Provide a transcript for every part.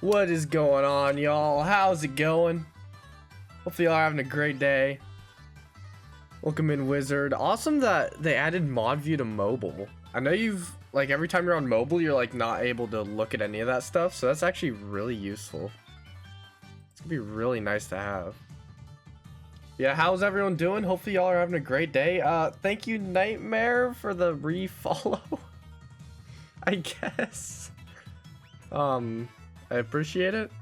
What is going on, y'all? How's it going? Hopefully y'all are having a great day. Welcome in, Wizard. Awesome that they added mod view to mobile. I know you've, like, every time you're on mobile, you're, like, not able to look at any of that stuff, so that's actually really useful. It's gonna be really nice to have. Yeah, how's everyone doing? Hopefully y'all are having a great day. Thank you, Nightmare, for the refollow. I guess. I appreciate it.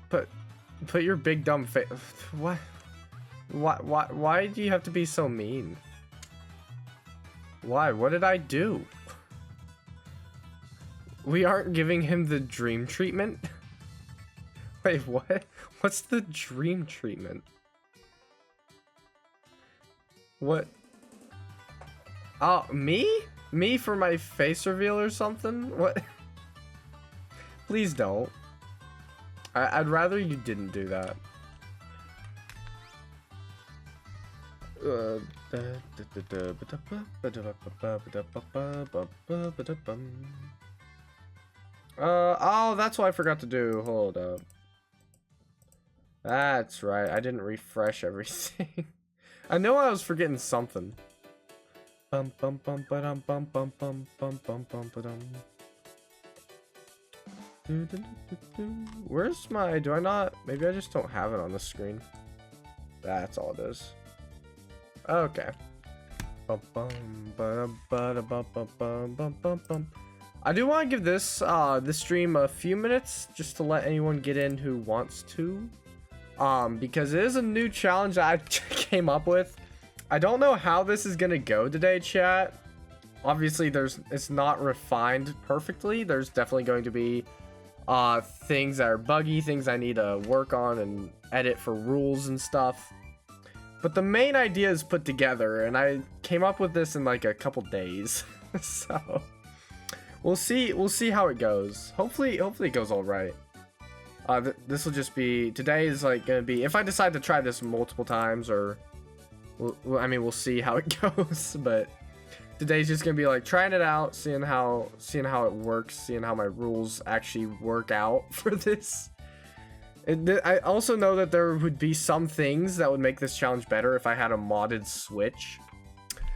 Put your big dumb face. What? Why do you have to be so mean? Why? What did I do? We aren't giving him the dream treatment? Wait, what? What's the dream treatment? What? Oh, me? Me for my face reveal or something? What? Please don't. I'd rather you didn't do that. Oh, that's what I forgot to do. Hold up. That's right. I didn't refresh everything. I know I was forgetting something. Bum bum bum ba-dum bum bum bum bum bum bum ba-dum. Where's my, do I not, maybe I just don't have it on the screen. That's all it is. Okay. I do want to give this this stream a few minutes just to let anyone get in who wants to, because it is a new challenge that I came up with. I don't know how this is gonna go today, chat. Obviously it's not refined perfectly. There's definitely going to be things that are buggy, things I need to work on and edit for rules and stuff. But the main idea is put together, and I came up with this in like a couple days. So we'll see how it goes. Hopefully it goes all right. This will just be, today is like gonna be, if I decide to try this multiple times, or I mean, we'll see how it goes. But today's just gonna be like trying it out, seeing how it works, seeing how my rules actually work out for this. I also know that there would be some things that would make this challenge better if I had a modded Switch.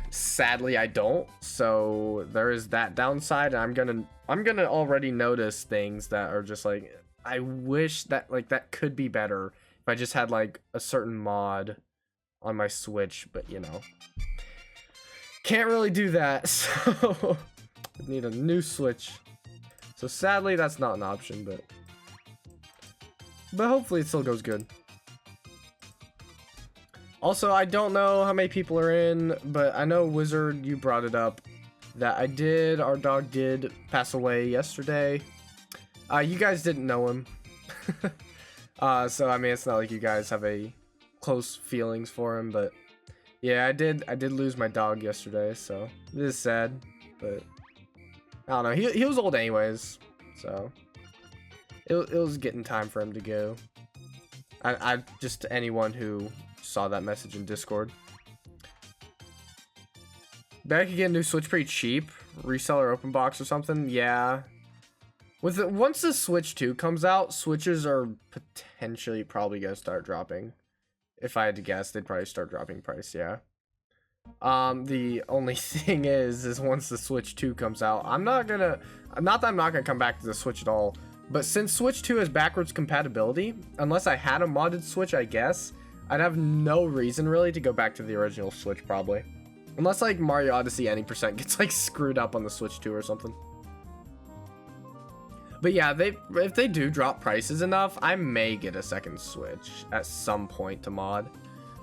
Sadly, I don't, so there is that downside. I'm gonna already notice things that are just like, I wish that, like, that could be better if I just had like a certain mod on my Switch, but you know, can't really do that. So I need a new Switch. So sadly, that's not an option, but hopefully it still goes good. Also, I don't know how many people are in, but I know, Wizard, you brought it up that our dog did pass away yesterday. You guys didn't know him. So I mean, it's not like you guys have a close feelings for him, but yeah, I did lose my dog yesterday, so it is sad, but I don't know, he was old anyways, so it was getting time for him to go. I just, anyone who saw that message in Discord. Bet I could get a new Switch pretty cheap, reseller open box or something. Yeah, once the Switch 2 comes out, Switches are potentially probably gonna start dropping. If I had to guess, they'd probably start dropping price. Yeah. The only thing is once the Switch 2 comes out, not that I'm not gonna come back to the Switch at all, but since Switch 2 has backwards compatibility, unless I had a modded Switch, I guess I'd have no reason really to go back to the original Switch, probably, unless like Mario Odyssey any percent gets like screwed up on the Switch 2 or something. But yeah, if they do drop prices enough, I may get a second Switch at some point to mod.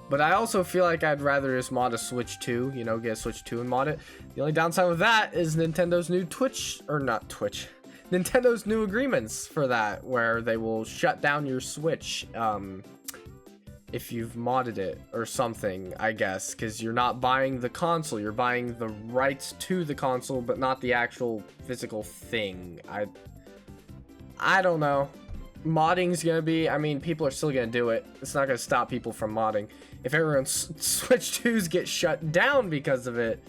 But I also feel like I'd rather just mod a Switch 2, you know, get a Switch 2 and mod it. The only downside with that is Nintendo's new Nintendo's new agreements for that, where they will shut down your Switch if you've modded it or something, I guess, because you're not buying the console, you're buying the rights to the console, but not the actual physical thing. I don't know. Modding's gonna be, I mean, people are still gonna do it. It's not gonna stop people from modding. If everyone's Switch 2s get shut down because of it,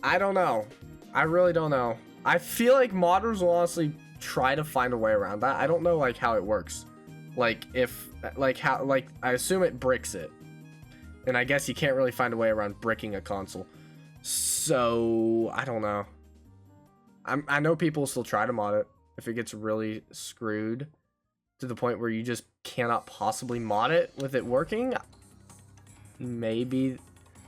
I don't know. I really don't know. I feel like modders will honestly try to find a way around that. I don't know like how it works. Like if like how like I assume it bricks it. And I guess you can't really find a way around bricking a console. So I don't know. I know people still try to mod it if it gets really screwed to the point where you just cannot possibly mod it with it working. Maybe,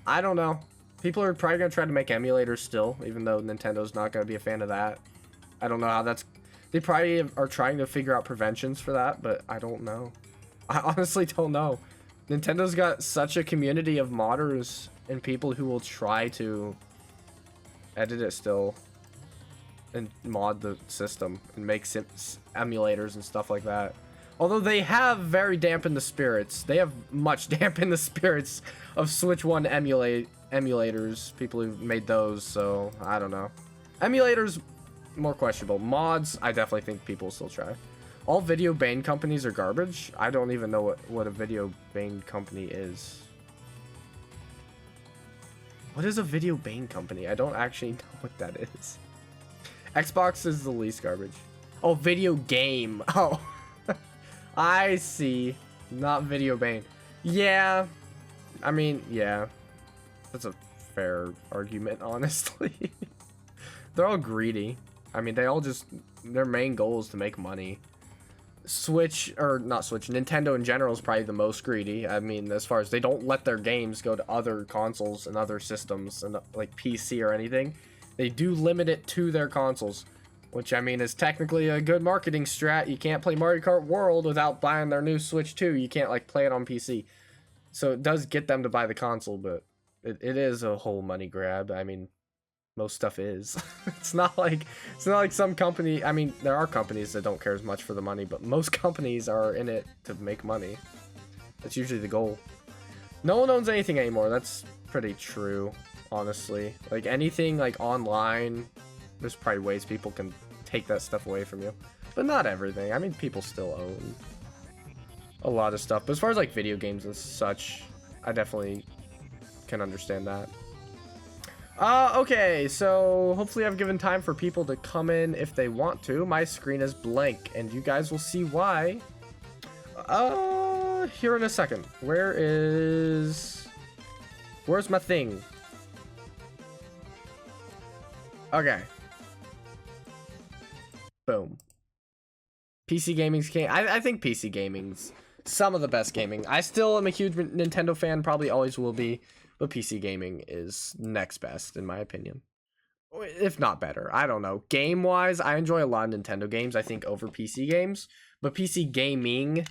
I don't know. People are probably gonna try to make emulators still, even though Nintendo's not gonna be a fan of that. I don't know how that's. They probably are trying to figure out preventions for that, but I don't know. I honestly don't know. Nintendo's got such a community of modders and people who will try to edit it still and mod the system and make emulators and stuff like that. Although they have very dampened the spirits. They have much dampened the spirits of Switch 1 emulators. People who made those, so I don't know. Emulators, more questionable. Mods, I definitely think people will still try. All video bane companies are garbage. I don't even know what a video bane company is. What is a video bane company? I don't actually know what that is. Xbox is the least garbage. Oh, video game. Oh, I see. Not video bane. Yeah. I mean, yeah. That's a fair argument, honestly. They're all greedy. I mean, they all just... Their main goal is to make money. Switch, or not Switch, Nintendo in general is probably the most greedy. I mean, as far as they don't let their games go to other consoles and other systems and like PC or anything. They do limit it to their consoles, which I mean is technically a good marketing strat. You can't play Mario Kart World without buying their new Switch 2. You can't like play it on PC. So it does get them to buy the console, but it is a whole money grab. I mean, most stuff is. It's not like some company. I mean, there are companies that don't care as much for the money, but most companies are in it to make money. That's usually the goal. No one owns anything anymore. That's pretty true, honestly. Like anything like online, there's probably ways people can take that stuff away from you, but not everything. I mean, people still own a lot of stuff, but as far as like video games and such, I definitely can understand that. Okay, so hopefully I've given time for people to come in if they want to. My screen is blank, and you guys will see why. Here in a second. Where's my thing? Okay. Boom. PC gaming's king. I think PC gaming's some of the best gaming. I still am a huge Nintendo fan, probably always will be. But PC gaming is next best, in my opinion. If not better. I don't know. Game-wise, I enjoy a lot of Nintendo games, I think, over PC games. But PC gaming,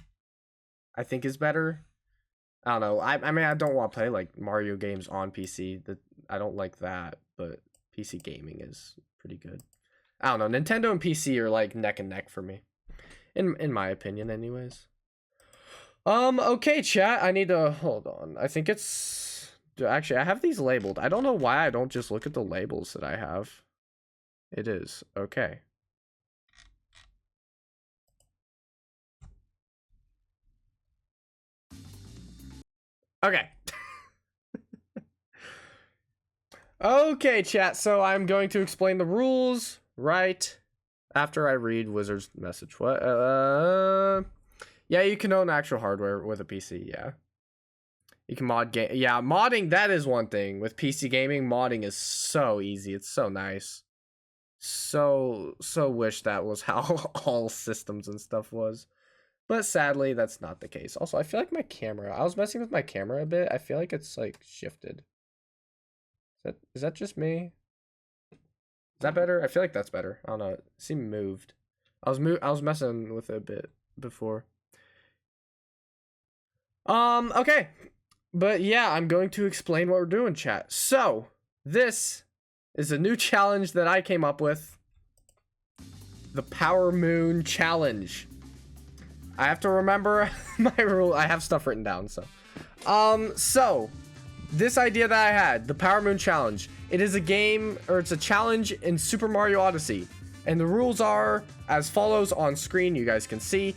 I think, is better. I don't know. I mean, I don't want to play, like, Mario games on PC. I don't like that. But PC gaming is pretty good. I don't know. Nintendo and PC are, like, neck and neck for me. In my opinion, anyways. Okay, chat. I need to... Hold on. I think it's... Actually, I have these labeled. I don't know why I don't just look at the labels that I have. It is. Okay. Okay. Okay, chat. So I'm going to explain the rules right after I read Wizard's message. What? Yeah, you can own actual hardware with a PC, yeah. You can mod game. Yeah, modding, that is one thing. With PC gaming, modding is so easy. It's so nice. So wish that was how all systems and stuff was. But sadly, that's not the case. Also, I feel like my camera, I was messing with my camera a bit. I feel like it's like shifted. Is that just me? Is that better? I feel like that's better. I don't know. It seemed moved. I was messing with it a bit before. Okay. But yeah, I'm going to explain what we're doing, chat. So, this is a new challenge that I came up with. The Power Moon Challenge. I have to remember my rule. I have stuff written down, so. So, this idea that I had, the Power Moon Challenge. It is a game, or it's a challenge in Super Mario Odyssey. And the rules are as follows on screen, you guys can see.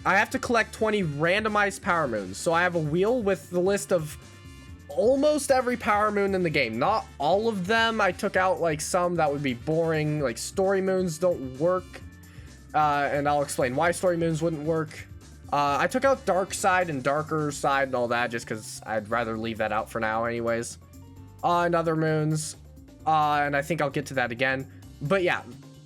I have to collect 20 randomized power moons. So I have a wheel with the list of almost every power moon in the game. Not all of them. I took out like some that would be boring, like story moons don't work. And I'll explain why story moons wouldn't work. I took out dark side and darker side and all that just because I'd rather leave that out for now anyways. And other moons. And I think I'll get to that again. But yeah,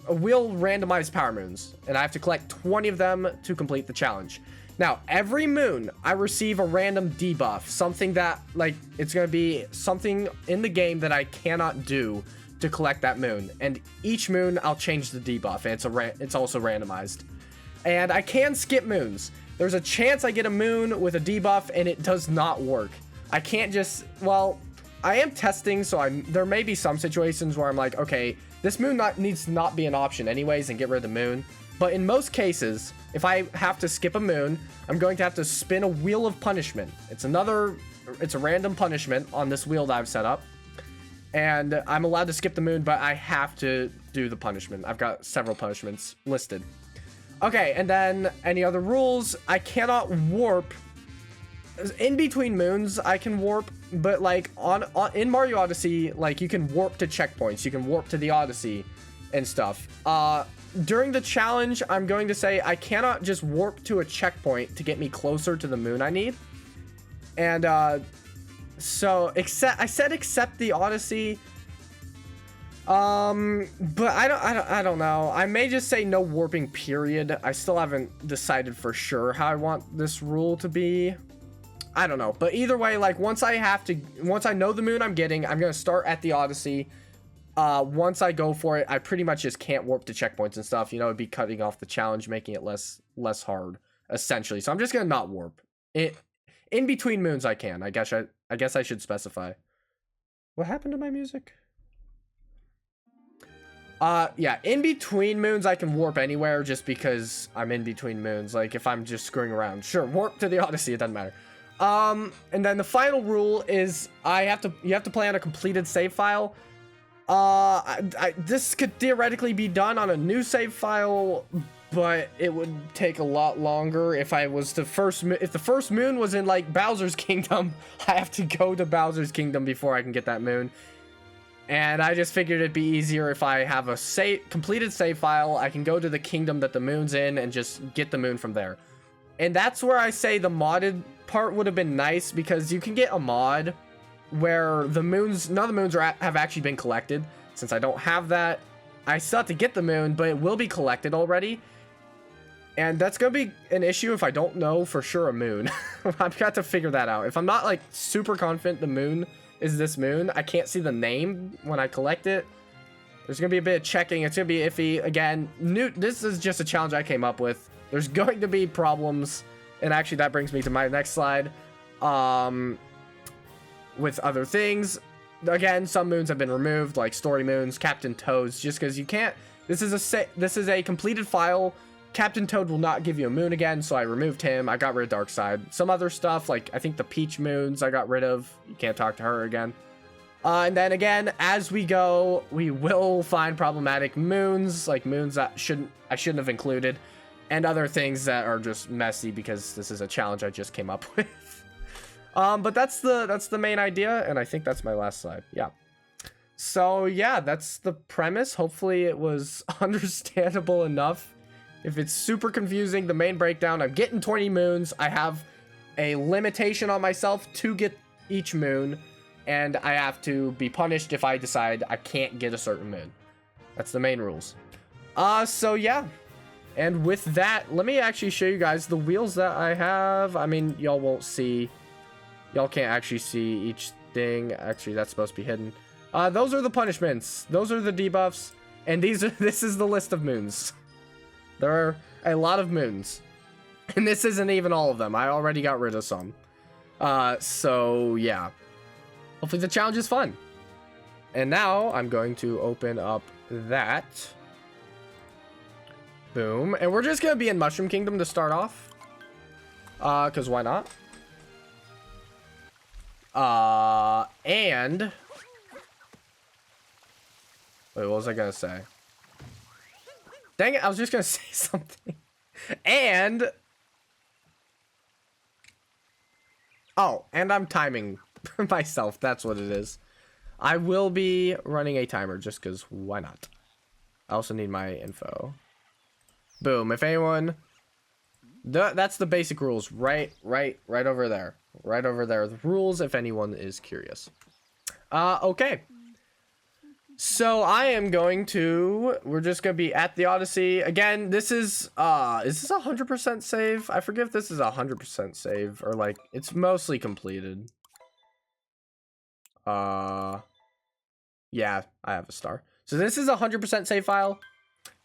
we'll randomize power moons. And I have to collect 20 of them to complete the challenge. Now, every moon, I receive a random debuff. Something that, like, it's going to be something in the game that I cannot do to collect that moon. And each moon, I'll change the debuff. And it's also randomized. And I can skip moons. There's a chance I get a moon with a debuff and it does not work. I can't just, well, I am testing, so there may be some situations where I'm like, okay, this moon needs to not be an option anyways and get rid of the moon. But in most cases, if I have to skip a moon, I'm going to have to spin a wheel of punishment. It's a random punishment on this wheel that I've set up. And I'm allowed to skip the moon, but I have to do the punishment. I've got several punishments listed. Okay, and then any other rules? I cannot warp. In between moons, I can warp, but like in Mario Odyssey, like you can warp to checkpoints. You can warp to the Odyssey and stuff. During the challenge, I'm going to say I cannot just warp to a checkpoint to get me closer to the moon I need. And so I said except the Odyssey. But I don't know. I may just say no warping period. I still haven't decided for sure how I want this rule to be. I don't know. But either way, like once I know the moon I'm getting, I'm going to start at the Odyssey. Once I go for it, I pretty much just can't warp to checkpoints and stuff. You know, it'd be cutting off the challenge, making it less hard, essentially. So I'm just going to not warp. In between moons I can. I guess I should specify. What happened to my music? Yeah, in between moons, I can warp anywhere just because I'm in between moons. Like, if I'm just screwing around. Sure, warp to the Odyssey, it doesn't matter. And then the final rule is you have to play on a completed save file. This could theoretically be done on a new save file, but it would take a lot longer if if the first moon was in, like, Bowser's Kingdom, I have to go to Bowser's Kingdom before I can get that moon. And I just figured it'd be easier if I have a completed save file. I can go to the kingdom that the moon's in and just get the moon from there. And that's where I say the modded part would have been nice, because you can get a mod where none of the moons have actually been collected. Since I don't have that, I still have to get the moon, but it will be collected already. And that's going to be an issue if I don't know for sure a moon. I've got to figure that out. If I'm not, like, super confident the moon is this moon, I can't see the name when I collect it. There's gonna be a bit of checking. It's gonna be iffy. Again, this is just a challenge I came up with. There's going to be problems, and actually that brings me to my next slide. With other things, again, some moons have been removed, like story moons, Captain Toads, just because you can't. This is a completed file. Captain Toad will not give you a moon again, so I removed him. I got rid of Dark Side. Some other stuff, like I think the Peach moons I got rid of. You can't talk to her again. And then again, as we go, we will find problematic moons, like moons that I shouldn't have included, and other things that are just messy because this is a challenge I just came up with. But that's the main idea, and I think that's my last slide. Yeah. So yeah, that's the premise. Hopefully it was understandable enough. If it's super confusing, the main breakdown, I'm getting 20 moons. I have a limitation on myself to get each moon, and I have to be punished if I decide I can't get a certain moon. That's the main rules. So yeah. And with that, let me actually show you guys the wheels that I have. I mean, y'all won't see. Y'all can't actually see each thing. Actually, that's supposed to be hidden. Those are the punishments. Those are the debuffs. And this is the list of moons. There are a lot of moons. And this isn't even all of them. I already got rid of some. So, yeah. Hopefully the challenge is fun. And now I'm going to open up that. Boom. And we're just going to be in Mushroom Kingdom to start off. Because why not? And... Wait, what was I going to say? Dang it, I was just going to say something. And... Oh, and I'm timing myself. That's what it is. I will be running a timer just because why not? I also need my info. Boom. If anyone... That's the basic rules. Right over there. Right over there. The rules if anyone is curious. Okay. So I am going to... We're just going to be at the Odyssey. Again, this is this 100% save? I forget if this is 100% save or like it's mostly completed. Yeah, I have a star. So this is a 100% save file.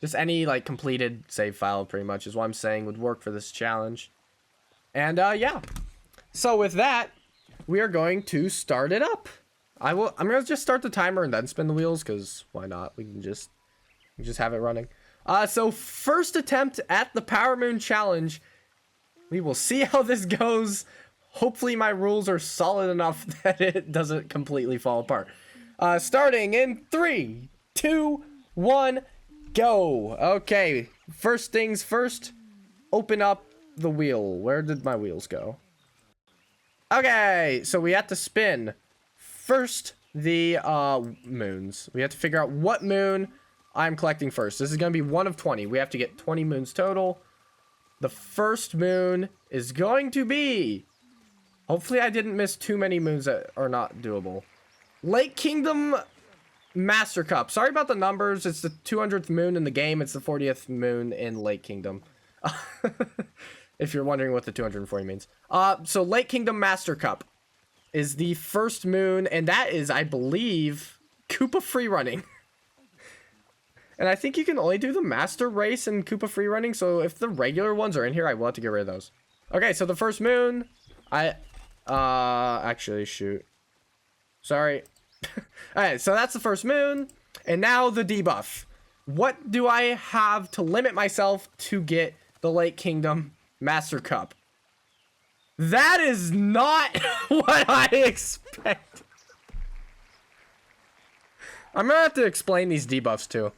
Just any like completed save file pretty much is what I'm saying would work for this challenge. And yeah. So with that, we are going to start it up. I'm gonna just start the timer and then spin the wheels because why not? We can just have it running. So first attempt at the Power Moon challenge. We will see how this goes. Hopefully my rules are solid enough that it doesn't completely fall apart. Starting in 3, 2, 1, go. Okay, first things first, open up the wheel. Where did my wheels go? Okay, so we have to spin first the moons. We have to figure out what moon I'm collecting first. This is going to be 1 of 20. We have to get 20 moons total. The first moon is going to be... Hopefully I didn't miss too many moons that are not doable. Lake Kingdom Master Cup. Sorry about the numbers. It's the 200th moon in the game. It's the 40th moon in Lake Kingdom. If you're wondering what the 240 means. So Lake Kingdom Master Cup is the first moon. And that is, I believe, Koopa free running. And I think you can only do the Master Race and Koopa free running. So if the regular ones are in here, I will have to get rid of those. Okay, so the first moon... actually, shoot. Sorry. Alright, so that's the first moon. And now the debuff. What do I have to limit myself to get the Lake Kingdom Master Cup? That is not what I expect. I'm gonna have to explain these debuffs too.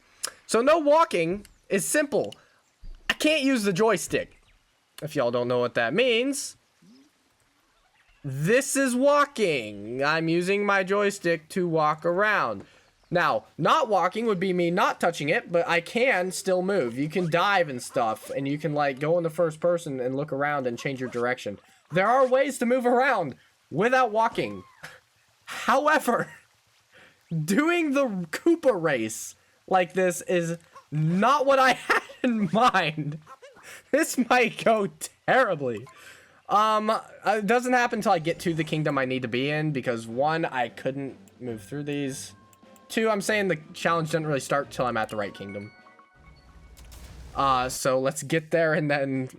So no walking is simple. I can't use the joystick. If y'all don't know what that means... This is walking. I'm using my joystick to walk around. Now, not walking would be me not touching it, but I can still move. You can dive and stuff, and you can, like, go in the first person and look around and change your direction. There are ways to move around without walking. However, doing the Koopa race like this is not what I had in mind. This might go terribly. It doesn't happen until I get to the kingdom I need to be in, because 1, I couldn't move through these. 2, I'm saying the challenge doesn't really start till I'm at the right kingdom. So let's get there and then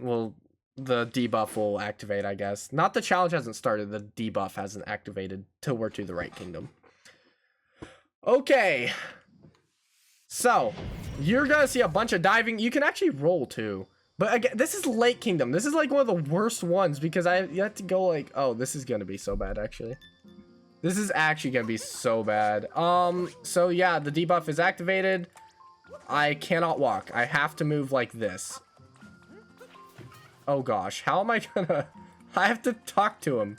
the debuff will activate, I guess. Not the challenge hasn't started, the debuff hasn't activated till we're to the right kingdom. Okay. So, you're gonna see a bunch of diving. You can actually roll too. But again, this is Lake Kingdom. This is like one of the worst ones because you have to go like, oh, this is gonna be so bad actually. This is actually gonna be so bad. So yeah, the debuff is activated. I cannot walk. I have to move like this. Oh gosh, how am I gonna... I have to talk to him.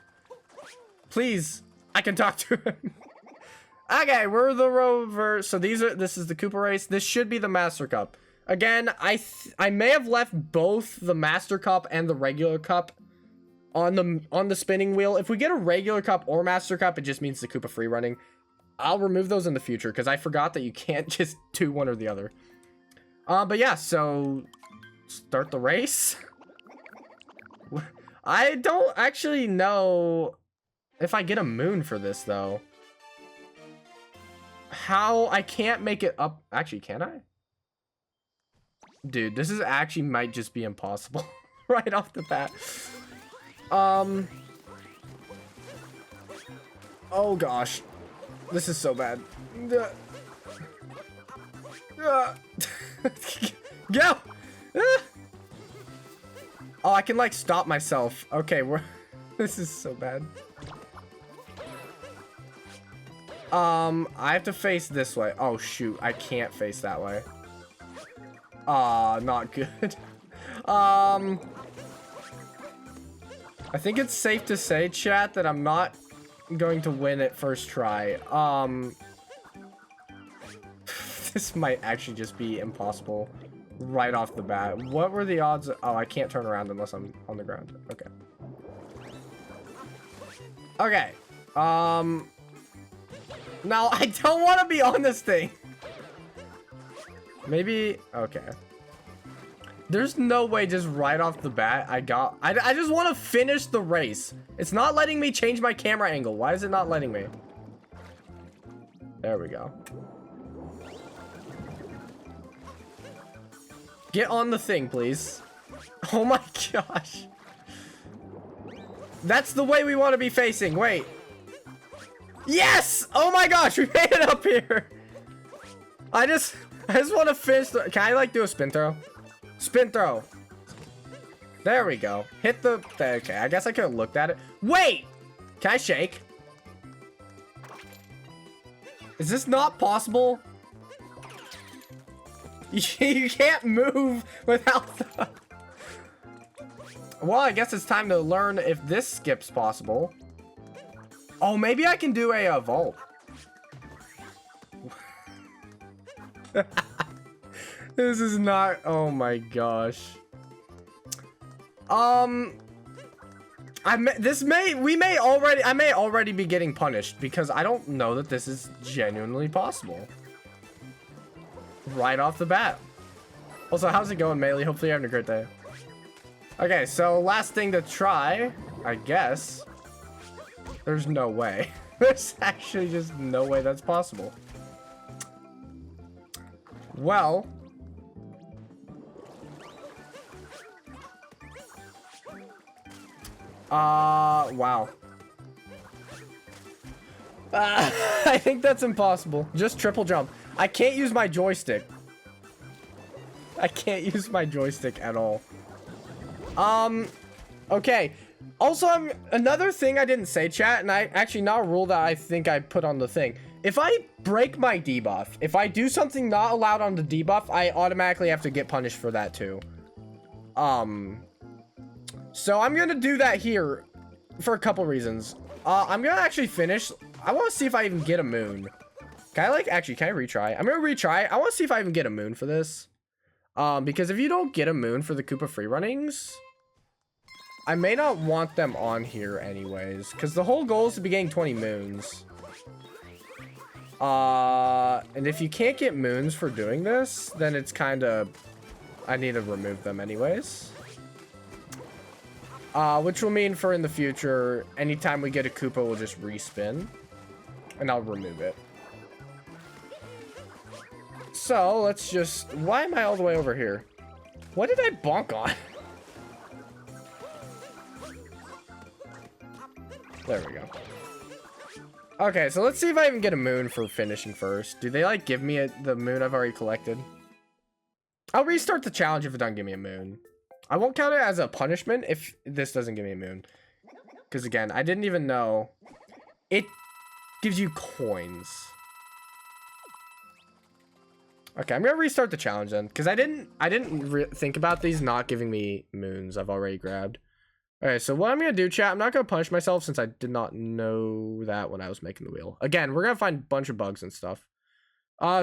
Please, I can talk to him. Okay, we're the rover. So this is the Koopa race. This should be the Master Cup. Again, I may have left both the Master Cup and the regular cup on the spinning wheel. If we get a regular cup or Master Cup, it just means the Koopa free running. I'll remove those in the future because I forgot that you can't just do one or the other. But yeah, so start the race. I don't actually know if I get a moon for this though. How I can't make it up. Actually, can I? Dude, this is actually might just be impossible right off the bat. Oh gosh. This is so bad. Go! Oh, I can like stop myself. Okay, this is so bad. I have to face this way. Oh shoot, I can't face that way. Not good. I think it's safe to say, chat, that I'm not going to win at first try. This might actually just be impossible right off the bat. What were the odds? Oh, I can't turn around unless I'm on the ground. Okay. Okay. Now, I don't want to be on this thing. Maybe... Okay. There's no way just right off the bat I just want to finish the race. It's not letting me change my camera angle. Why is it not letting me? There we go. Get on the thing, please. Oh my gosh. That's the way we want to be facing. Wait. Yes! Oh my gosh, we made it up here. I just want to finish the... Can I, like, do a spin throw? Spin throw. There we go. Hit the... Okay, I guess I could have looked at it. Wait! Can I shake? Is this not possible? You can't move without the... Well, I guess it's time to learn if this skip's possible. Oh, maybe I can do a vault. This is not... Oh my gosh. I may already be getting punished because I don't know that this is genuinely possible. Right off the bat. Also, how's it going, Melee? Hopefully you're having a great day. Okay, so last thing to try, I guess. There's no way. There's actually just no way that's possible. Well. Wow. I think that's impossible. Just triple jump. I can't use my joystick. I can't use my joystick at all. Okay. Also, another thing I didn't say, chat, and I actually not a rule that I think I put on the thing. If I break my debuff, if I do something not allowed on the debuff, I automatically have to get punished for that too. So I'm gonna do that here for a couple reasons. I'm gonna actually finish. I want to see if I even get a moon. Can I can I retry? I'm gonna retry. I want to see if I even get a moon for this. Because if you don't get a moon for the Koopa free runnings, I may not want them on here anyways, because the whole goal is to be getting 20 moons. And if you can't get moons for doing this, then it's kind of... I need to remove them anyways. Which will mean for in the future, anytime we get a Koopa, we'll just respin. And I'll remove it. So, let's just... Why am I all the way over here? What did I bonk on? There we go. Okay, so let's see if I even get a moon for finishing first. Do they, give me the moon I've already collected? I'll restart the challenge if it doesn't give me a moon. I won't count it as a punishment if this doesn't give me a moon. Because, again, I didn't even know. It gives you coins. Okay, I'm gonna restart the challenge then, because I didn't think about these not giving me moons I've already grabbed. Alright, so what I'm gonna do, chat, I'm not gonna punish myself since I did not know that when I was making the wheel. Again, we're gonna find a bunch of bugs and stuff.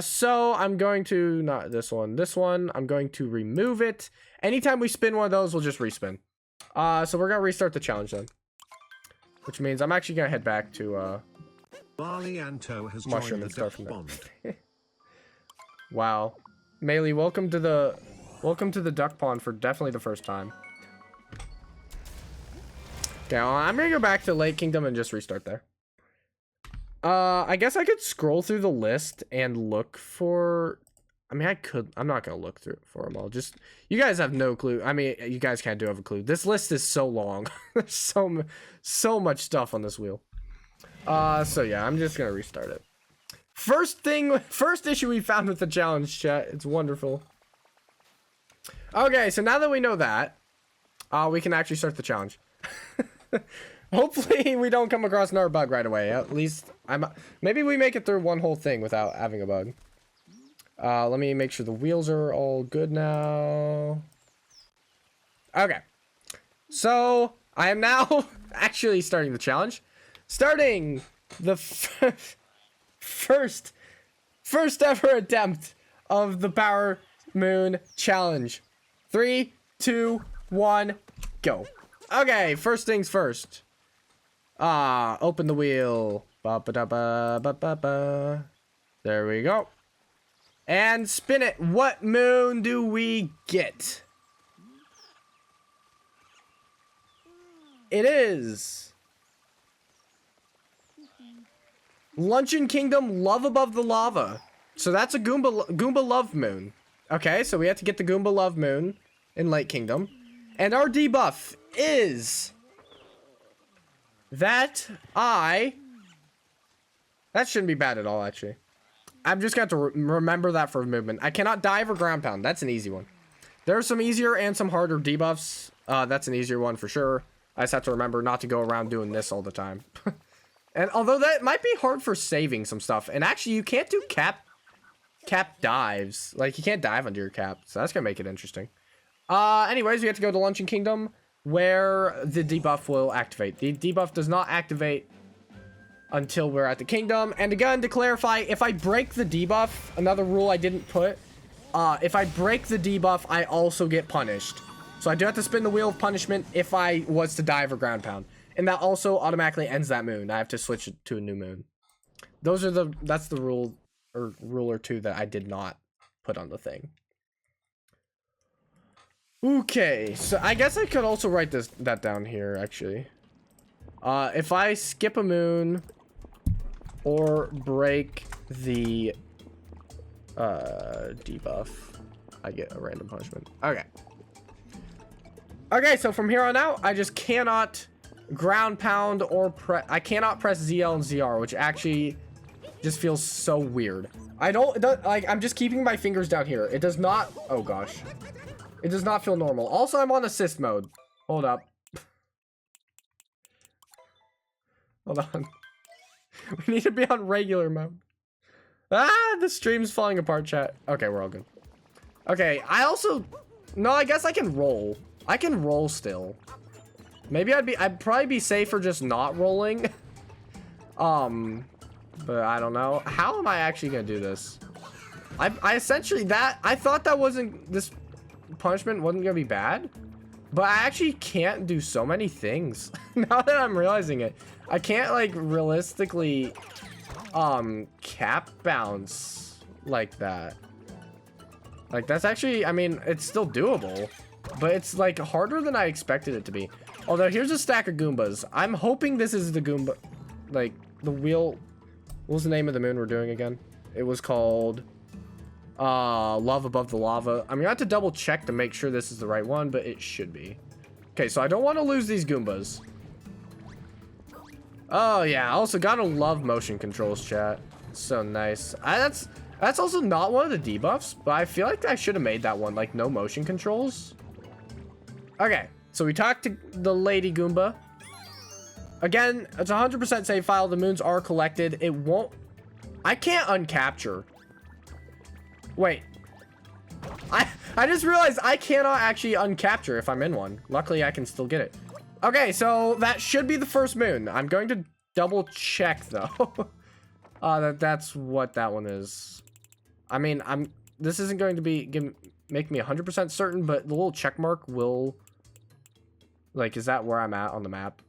So I'm going to, not this one, I'm going to remove it. Anytime we spin one of those, we'll just respin. So we're gonna restart the challenge then. Which means I'm actually gonna head back to, Barley Anto has Mushroom joined and the start Duck from Bond. there. Wow. Melee, welcome to the duck pond for definitely the first time. Okay, I'm gonna go back to Lake Kingdom and just restart there. I guess I could scroll through the list and look for... I mean, I could... I'm not gonna look through for them all. Just... You guys have no clue. I mean, you guys can't do have a clue. This list is so long. There's so much stuff on this wheel. So yeah, I'm just gonna restart it. First issue we found with the challenge, chat. It's wonderful. Okay, so now that we know that, we can actually start the challenge. Hopefully we don't come across another bug right away. At least maybe we make it through one whole thing without having a bug. Let me make sure the wheels are all good now. Okay. So I am now actually starting the challenge. starting the first ever attempt of the Power Moon Challenge. 3, 2, 1, go. Okay, first things first. Open the wheel. Ba ba da ba ba ba ba. There we go. And spin it. What moon do we get? It is Luncheon Kingdom Love Above the Lava. So that's a Goomba Love Moon. Okay, so we have to get the Goomba Love Moon in Lake Kingdom. And our debuff is that shouldn't be bad at all, actually. I'm just going to have to remember that for movement. I cannot dive or ground pound. That's an easy one. There are some easier and some harder debuffs. That's an easier one for sure. I just have to remember not to go around doing this all the time. And although that might be hard for saving some stuff. And actually, you can't do cap dives. Like, you can't dive under your cap. So that's going to make it interesting. Anyways, we have to go to Luncheon Kingdom where the debuff will activate. The debuff does not activate until we're at the kingdom. And again, to clarify, if I break the debuff, another rule I didn't put, if I break the debuff, I also get punished. So I do have to spin the wheel of punishment if I was to dive or ground pound. And that also automatically ends that moon. I have to switch it to a new moon. That's the rule or two that I did not put on the thing. Okay, so I guess I could also write that down here, actually. If I skip a moon or break the debuff, I get a random punishment. Okay. Okay, so from here on out, I just cannot ground pound or I cannot press ZL and ZR, which actually just feels so weird. I'm just keeping my fingers down here. It does not, oh gosh. It does not feel normal. Also, I'm on assist mode. Hold up. Hold on. We need to be on regular mode. The stream's falling apart, chat. Okay, we're all good. Okay, no, I guess I can roll. I can roll still. Maybe I'd probably be safer just not rolling. But I don't know. How am I actually gonna do this? I essentially I thought this punishment wasn't gonna be bad, but I actually can't do so many things. Now that I'm realizing it, I can't like realistically cap bounce like that. Like that's actually, I mean, it's still doable, but it's like harder than I expected it to be. Although here's a stack of Goombas. I'm hoping this is the Goomba, like the wheel. What was the name of the moon we're doing again? It was called Love Above the Lava. I'm gonna have to double check to make sure this is the right one, but it should be. Okay, so I don't want to lose these Goombas. Oh yeah, I also gotta love motion controls, chat. So nice. That's also not one of the debuffs, but I feel like I should have made that one, like no motion controls. Okay, so we talked to the Lady Goomba. Again, it's 100% save file. The moons are collected. It won't... I can't uncapture. Wait. I just realized I cannot actually uncapture if I'm in one. Luckily, I can still get it. Okay, so that should be the first moon. I'm going to double check, though. That's what that one is. I mean, this isn't going to make me 100% certain, but the little check mark will... Like, is that where I'm at on the map?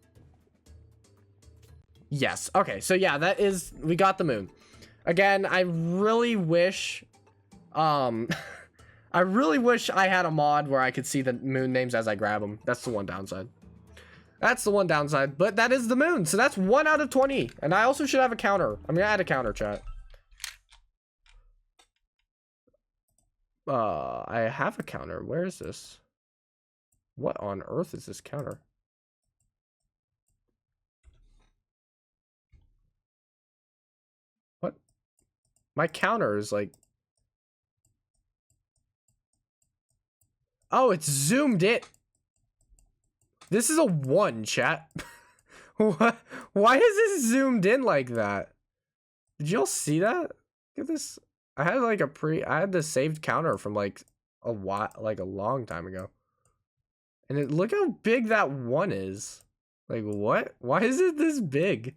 Yes. Okay, so yeah, we got the moon. Again, I really wish I had a mod where I could see the moon names as I grab them. That's the one downside. That's the one downside, but that is the moon. So that's 1 out of 20. And I also should have a counter. I'm gonna add a counter, chat. I have a counter. Where is this? What on earth is this counter? What? My counter is like... Oh, it's zoomed in. This is a 1, chat. What? Why is this zoomed in like that? Did y'all see that? Look at this. I had like I had the saved counter from like a long time ago. And look how big that 1 is. Like what? Why is it this big?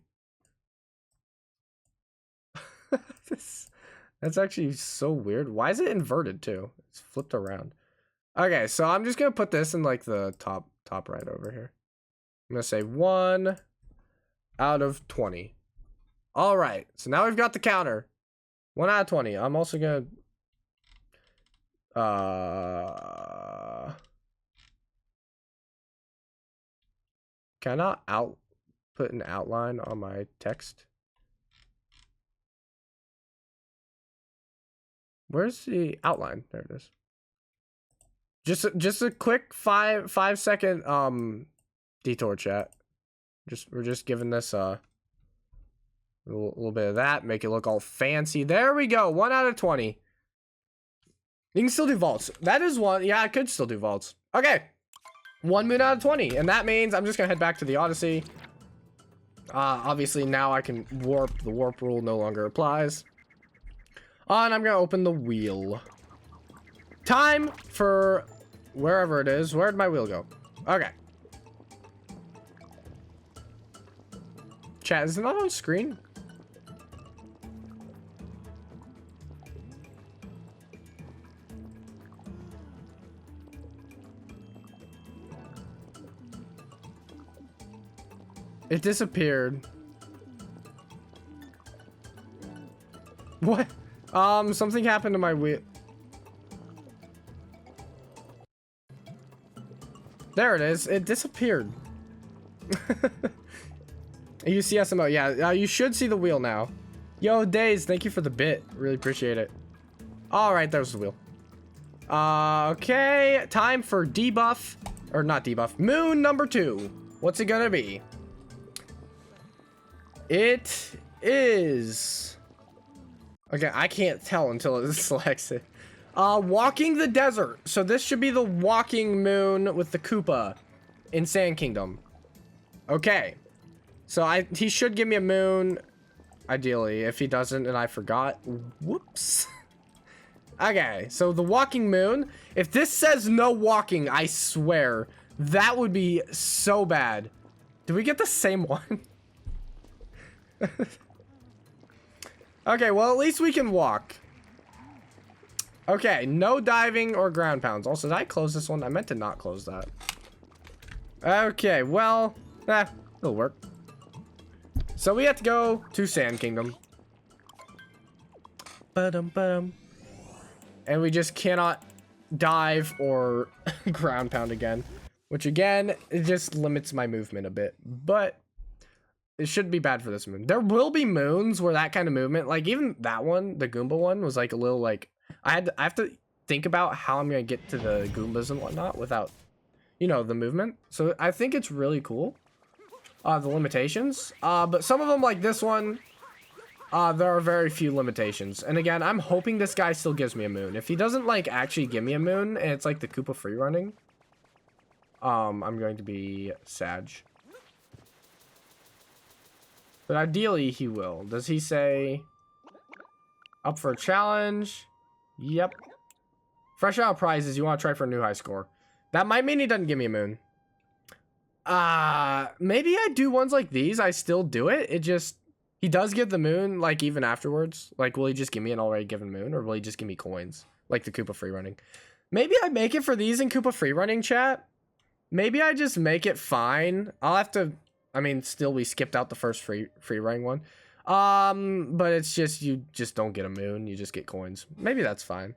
That's actually so weird. Why is it inverted too? It's flipped around. Okay, so I'm just gonna put this in like the top right over here. I'm gonna say 1 out of 20. All right, so now we've got the counter. 1 out of 20. I'm also gonna can I not put an outline on my text? Where's the outline? There it is. Just a quick 5-second detour, chat. We're just giving this a little bit of that, make it look all fancy. There we go. 1 out of 20. You can still do vaults. That is one. Yeah, I could still do vaults. Okay. 1 moon out of 20, and that means I'm just gonna head back to the Odyssey. Obviously now I can warp. The warp rule no longer applies. And I'm gonna open the wheel. Time for wherever it is. Where'd my wheel go? Okay. Chat, is it not on screen? It disappeared. What? Something happened to my wheel. There it is. It disappeared. UCSMO. Yeah, you should see the wheel now. Yo, Days, thank you for the bit. Really appreciate it. All right, there's the wheel. Okay, time for debuff. Or not debuff. Moon number 2. What's it gonna be? It is... Okay, I can't tell until it selects it. Walking the desert. So this should be the walking moon with the Koopa in Sand Kingdom. Okay. So he should give me a moon, ideally. If he doesn't and I forgot, whoops. Okay, so the walking moon. If this says no walking, I swear, that would be so bad. Do we get the same one? Okay, well, at least we can walk. Okay, no diving or ground pounds. Also, did I close this one? I meant to not close that. Okay, well, it'll work. So we have to go to Sand Kingdom. And we just cannot dive or ground pound again. Which, again, it just limits my movement a bit. But it shouldn't be bad for this moon. There will be moons where that kind of movement, like even that one, the Goomba one, was like a little like... I have to think about how I'm going to get to the Goombas and whatnot without, you know, the movement. So I think it's really cool. The limitations. But some of them, like this one, there are very few limitations. And again, I'm hoping this guy still gives me a moon. If he doesn't, like, actually give me a moon, and it's like the Koopa free running, I'm going to be sad. But ideally, he will. Does he say up for a challenge? Yep. Fresh out prizes. You want to try for a new high score. That might mean he doesn't give me a moon. Maybe I do ones like these. I still do it. It just... He does give the moon, like, even afterwards. Like, will he just give me an already given moon? Or will he just give me coins? Like the Koopa free running. Maybe I make it for these in Koopa free running, chat. Maybe I just make it fine. I'll have to... I mean, still, we skipped out the first free running one. But it's just, you just don't get a moon. You just get coins. Maybe that's fine.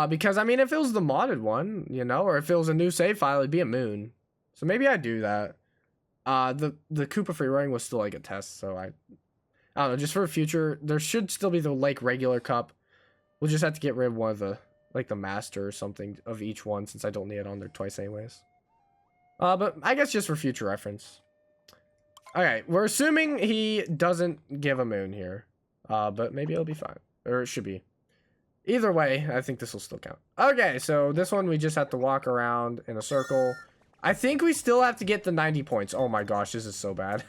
Because, I mean, if it was the modded one, you know, or if it was a new save file, it'd be a moon. So maybe I do that. The Koopa free running was still, like, a test, so I don't know, just for the future, there should still be the, like, regular cup. We'll just have to get rid of one of the, like, the master or something of each one, since I don't need it on there twice anyways. But I guess just for future reference. Okay, we're assuming he doesn't give a moon here. But maybe it'll be fine. Or it should be. Either way, I think this will still count. Okay, so this one we just have to walk around in a circle. I think we still have to get the 90 points. Oh my gosh, this is so bad.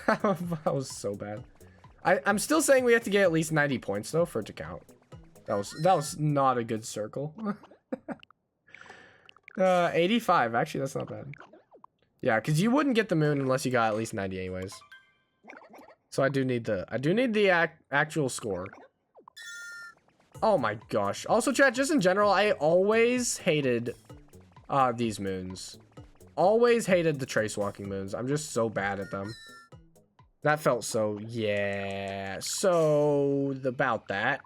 That was so bad. I'm still saying we have to get at least 90 points though for it to count. That was not a good circle. 85. Actually, that's not bad. Yeah, because you wouldn't get the moon unless you got at least 90 anyways. So I do need the actual score. Oh my gosh. Also, chat, just in general, I always hated these moons. Always hated the trace walking moons. I'm just so bad at them. That felt so, yeah. So, about that.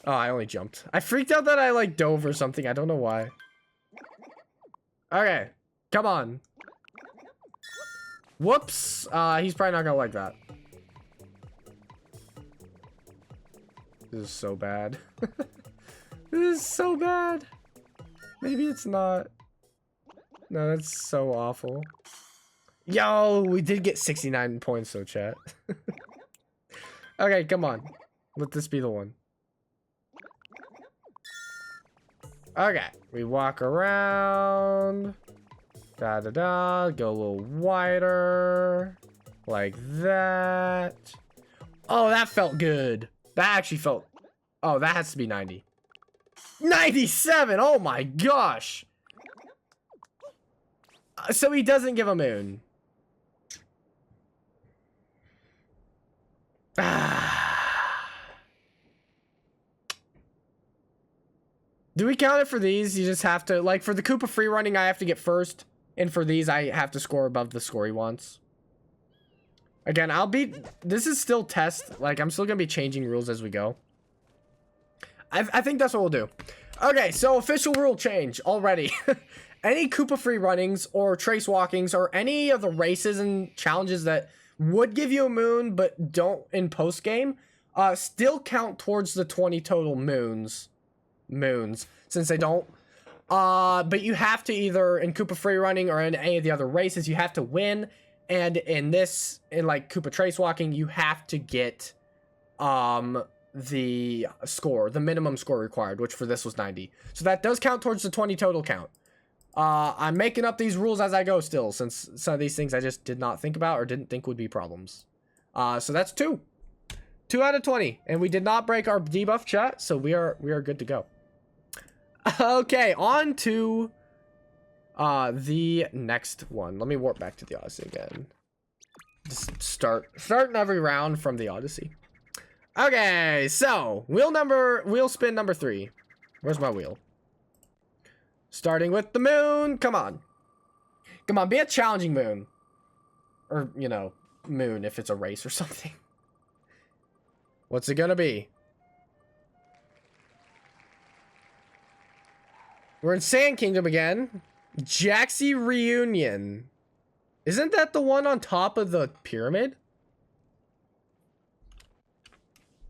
Oh, I only jumped. I freaked out that I, like, dove or something. I don't know why. Okay. Come on. Whoops. He's probably not gonna like that. This is so bad. This is so bad. Maybe it's not. No, that's so awful. Yo, we did get 69 points though, chat. Okay, come on. Let this be the one. Okay, we walk around. Da-da-da, go a little wider. Like that. Oh, that felt good. That actually felt... Oh, that has to be 90. 97! Oh my gosh! So he doesn't give a moon. Do we count it for these? You just have to... Like, for the Koopa free running, I have to get first. And for these, I have to score above the score he wants. Again, I'll be... This is still test. Like, I'm still going to be changing rules as we go. I think that's what we'll do. Okay, so official rule change already. Any Koopa free runnings or trace walkings or any of the races and challenges that would give you a moon but don't in post game, still count towards the 20 total moons, since they don't. But you have to either in Koopa free running or in any of the other races, you have to win. And in like Koopa trace walking, you have to get the score, the minimum score required, which for this was 90. So that does count towards the 20 total count. I'm making up these rules as I go still, since some of these things I just did not think about or didn't think would be problems. So that's 2 out of 20, and we did not break our debuff, chat, so we are good to go. Okay, on to the next one. Let me warp back to the Odyssey again. Just starting every round from the Odyssey. Okay, so wheel spin number 3. Where's my wheel? Starting with the moon. Come on. Come on, be a challenging moon. Or, you know, moon if it's a race or something. What's it gonna be? We're in Sand Kingdom again. Jaxi Reunion. Isn't that the one on top of the pyramid?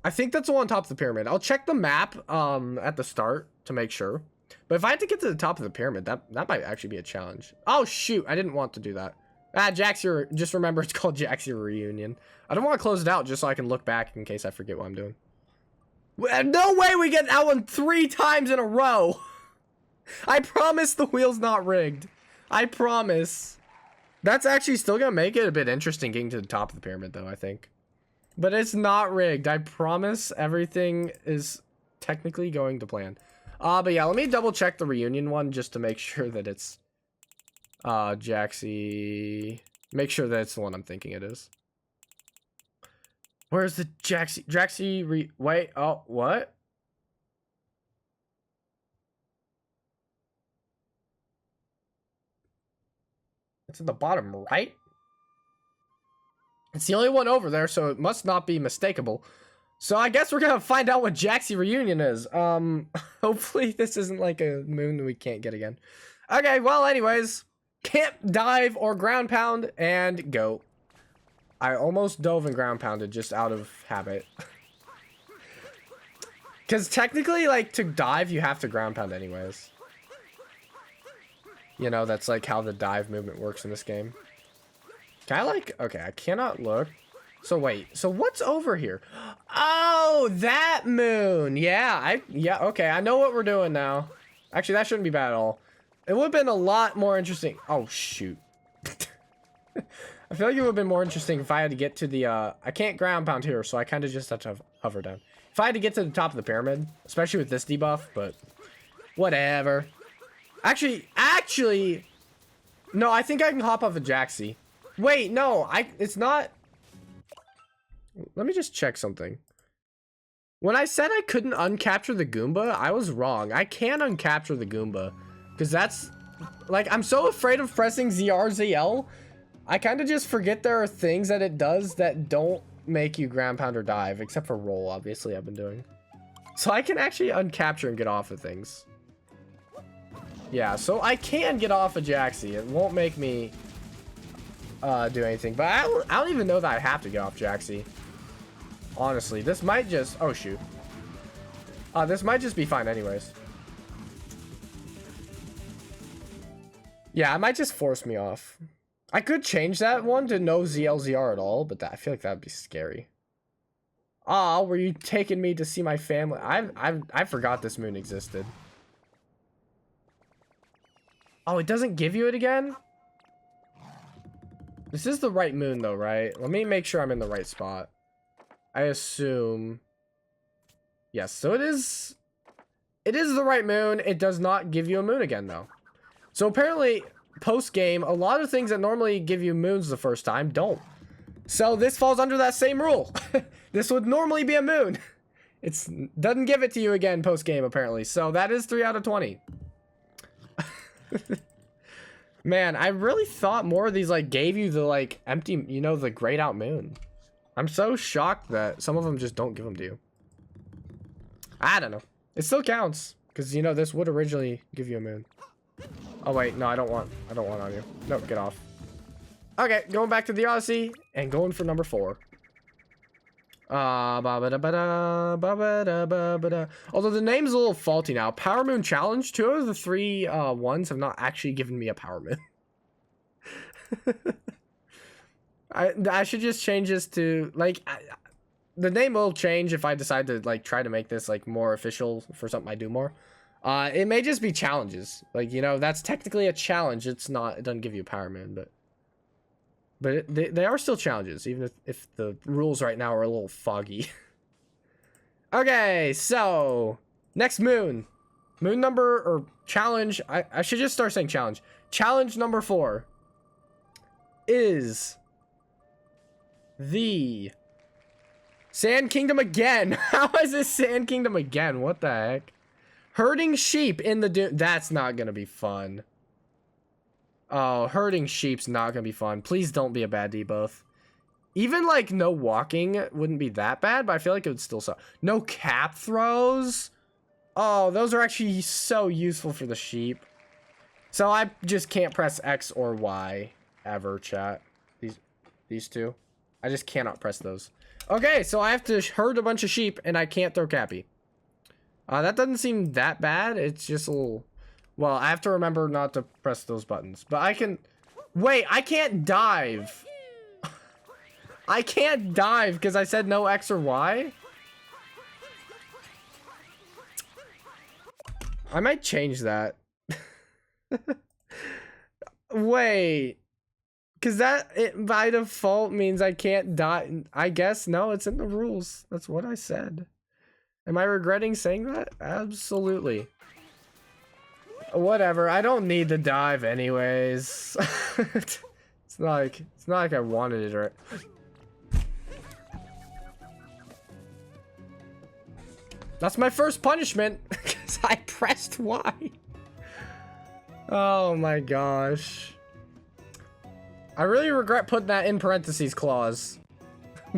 I think that's the one on top of the pyramid. I'll check the map at the start to make sure. But if I had to get to the top of the pyramid, that might actually be a challenge. Oh, shoot. I didn't want to do that. Jaxi, just remember it's called Jaxi Reunion. I don't want to close it out just so I can look back in case I forget what I'm doing. No way we get that one 3 times in a row. I promise the wheel's not rigged. I promise. That's actually still going to make it a bit interesting getting to the top of the pyramid, though, I think. But it's not rigged. I promise everything is technically going to plan. But yeah, let me double check the reunion one just to make sure that it's Jaxi. Make sure that it's the one I'm thinking it is. Where's the Jaxi wait, oh, what? It's in the bottom right? It's the only one over there, so it must not be mistakable. So I guess we're gonna find out what Jaxi Reunion is. Hopefully this isn't like a moon that we can't get again. Okay, well, anyways, can't dive or ground pound and go. I almost dove and ground pounded just out of habit. Because technically, like, to dive, you have to ground pound anyways. You know, that's like how the dive movement works in this game. Can I, like, okay, I cannot look. So wait, so what's over here? Oh, that moon. Yeah, okay, I know what we're doing now. Actually, that shouldn't be bad at all. It would have been a lot more interesting. Oh, shoot. I feel like it would have been more interesting if I had to get to the, I can't ground pound here, so I kind of just have to hover down. If I had to get to the top of the pyramid, especially with this debuff, but whatever. Actually, no, I think I can hop off of Jaxi. Wait, no, it's not. Let me just check something. When I said I couldn't uncapture the Goomba, I was wrong. I can uncapture the Goomba. Because that's... Like, I'm so afraid of pressing ZRZL. I kind of just forget there are things that it does that don't make you ground pound or dive. Except for roll, obviously, I've been doing. So I can actually uncapture and get off of things. Yeah, so I can get off of Jaxie. It won't make me do anything. But I don't even know that I have to get off Jaxie. Honestly, this might just... Oh, shoot. This might just be fine anyways. Yeah, it might just force me off. I could change that one to no ZLZR at all, but I feel like that would be scary. Aw, were you taking me to see my family? I forgot this moon existed. Oh, it doesn't give you it again? This is the right moon though, right? Let me make sure I'm in the right spot. I assume... Yes, so it is the right moon. It does not give you a moon again though. So apparently, post-game, a lot of things that normally give you moons the first time don't. So this falls under that same rule. This would normally be a moon. It doesn't give it to you again post-game, apparently. So that is 3 out of 20. Man, I really thought more of these, like, gave you the, like, empty, you know, the grayed out moon. I'm so shocked that some of them just don't give them to you. I don't know. It still counts. Because, you know, this would originally give you a moon. Oh, wait. No, I don't want on you. No, get off. Okay, going back to the Odyssey and going for number 4. Although the name's a little faulty now. Power Moon Challenge. 2 of the 3 ones have not actually given me a Power Moon. I should just change this to, like, the name will change if I decide to, like, try to make this, like, more official for something I do more. It may just be challenges. Like, you know, that's technically a challenge. It doesn't give you a Power Moon, but they are still challenges, even if the rules right now are a little foggy. Okay, so next moon. Moon number, or challenge, I should just start saying challenge. Challenge number 4 is the Sand Kingdom again. How is this Sand Kingdom again? What the heck? Herding sheep in the dune. That's not gonna be fun. Oh, herding sheep's not gonna be fun. Please don't be a bad debuff. Even, like, no walking wouldn't be that bad, but I feel like it would still suck. No cap throws? Oh, those are actually so useful for the sheep. So I just can't press X or Y ever, chat. These two. I just cannot press those. Okay, so I have to herd a bunch of sheep, and I can't throw Cappy. That doesn't seem that bad. It's just a little... Well, I have to remember not to press those buttons. But I can... Wait, I can't dive. I can't dive because I said no X or Y. I might change that. Wait. Because that, by default, means I can't die. I guess, no, it's in the rules. That's what I said. Am I regretting saying that? Absolutely. Whatever, I don't need to dive anyways. It's not like I wanted it, or... That's my first punishment, because I pressed Y. Oh my gosh. I really regret putting that in parentheses clause.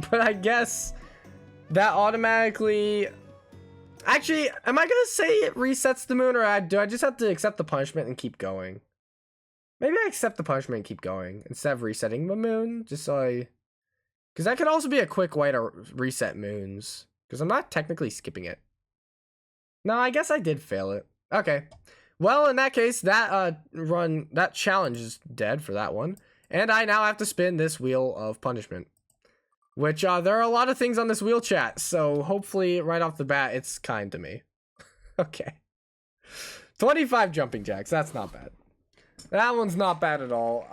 But I guess that automatically... Actually, am I gonna say it resets the moon, or do I just have to accept the punishment and keep going? Maybe I accept the punishment and keep going instead of resetting the moon, just so I... Because that could also be a quick way to reset moons. Because I'm not technically skipping it. No, I guess I did fail it. Okay. Well, in that case, that challenge is dead for that one. And I now have to spin this wheel of punishment. Which, there are a lot of things on this wheel, chat, so hopefully, right off the bat, it's kind to me. Okay. 25 jumping jacks, that's not bad. That one's not bad at all.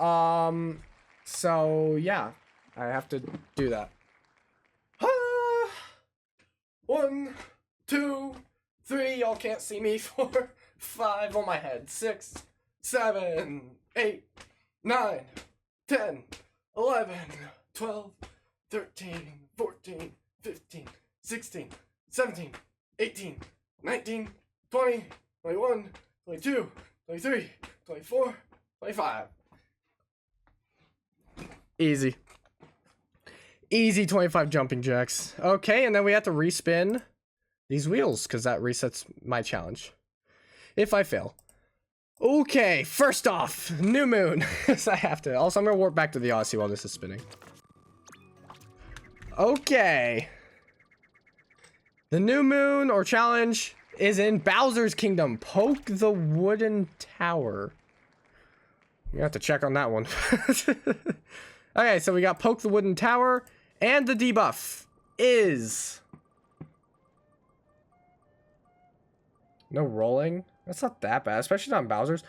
So, yeah, I have to do that. 1, 2, 3, y'all can't see me. 4, 5 on my head. 6, 7, 8, 9, 10, 11, 12, 13, 14, 15, 16, 17, 18, 19, 20, 21, 22, 23, 24, 25. Easy. Easy 25 jumping jacks. Okay, and then we have to respin these wheels because that resets my challenge. If I fail. Okay, first off, new moon. I have to. Also, I'm going to warp back to the Odyssey while this is spinning. Okay. The new moon or challenge is in Bowser's Kingdom. Poke the wooden tower. You have to check on that one. Okay, so we got poke the wooden tower, and the debuff is no rolling. That's not that bad, especially not on Bowser's.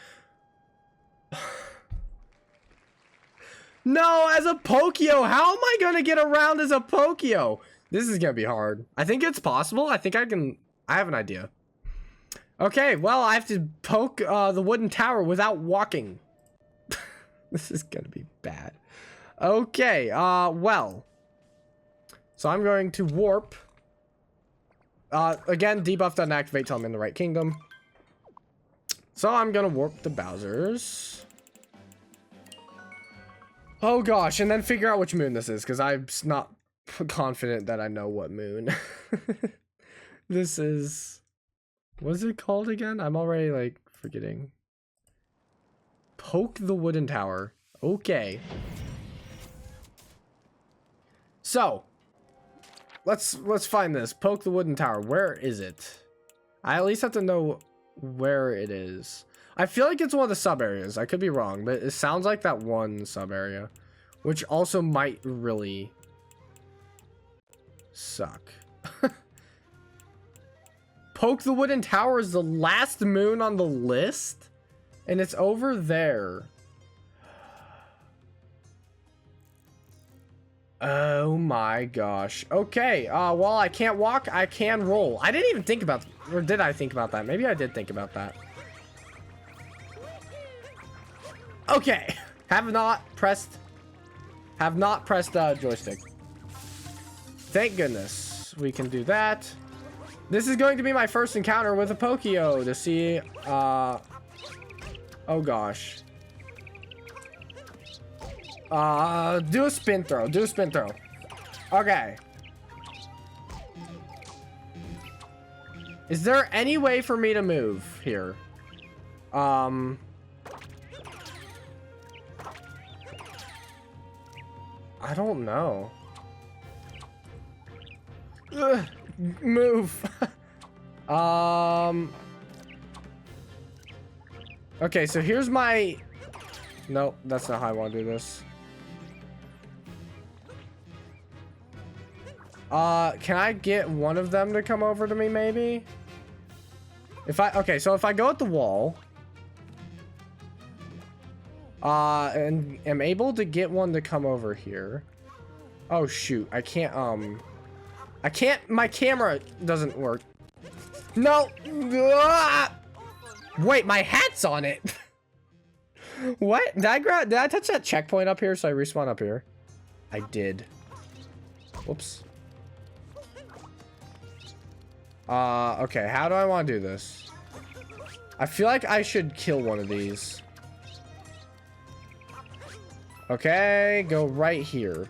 No, as a Pokio, how am I gonna get around as a Pokio? This is gonna be hard. I think it's possible. I think I have an idea. Okay, well, I have to poke the wooden tower without walking. This is gonna be bad. Okay, well. So I'm going to warp. Again, debuff doesn't activate till I'm in the right kingdom. So I'm gonna warp the Bowser's. Oh gosh, and then figure out which moon this is, because I'm not confident that I know what moon. This is... What is it called again? I'm already, like, forgetting. Poke the wooden tower. Okay. So, let's find this. Poke the wooden tower. Where is it? I at least have to know where it is. I feel like it's one of the sub areas. I could be wrong, but it sounds like that one sub area, which also might really suck. Poke the wooden tower is the last moon on the list, and it's over there. Oh my gosh. Okay, well, I can't walk, I can roll. I didn't even think about, or did I think about that? Maybe I did think about that. Okay, have not pressed joystick. Thank goodness we can do that. This is going to be my first encounter with a Pokio to see, oh gosh. Do a spin throw. Do a spin throw. Okay. Is there any way for me to move here? I don't know. Ugh, move. Okay, so here's my... No, that's not how I want to do this. Can I get one of them to come over to me, maybe? Okay, so if I go at the wall, and am able to get one to come over here. Oh, shoot. I can't, my camera doesn't work. No! Ah! Wait, my hat's on it! What? Did I touch that checkpoint up here so I respawn up here? I did. Whoops. Okay, how do I want to do this? I feel like I should kill one of these. Okay, go right here.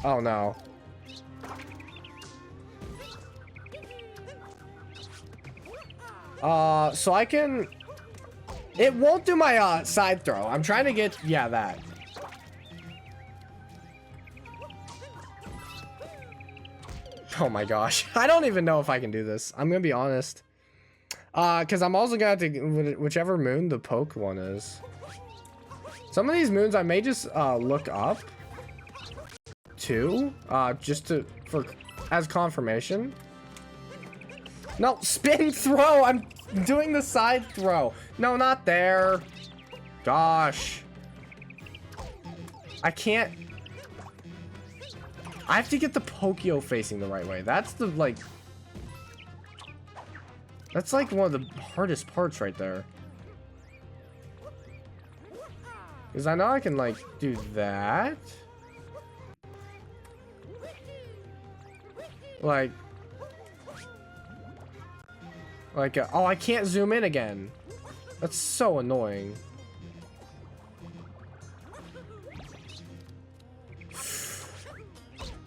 Oh no. So I can... It won't do my, side throw. I'm trying to get... Yeah, that. Oh my gosh. I don't even know if I can do this. I'm gonna be honest. Because I'm also gonna have to... Whichever moon the poke one is. Some of these moons I may just, look up. Too. Just as confirmation. No, spin throw! I'm doing the side throw. No, not there. Gosh. I can't... I have to get the Pokio facing the right way. That's the, like... That's, like, one of the hardest parts right there. Because I know I can, like, do that. Like, oh, I can't zoom in again. That's so annoying.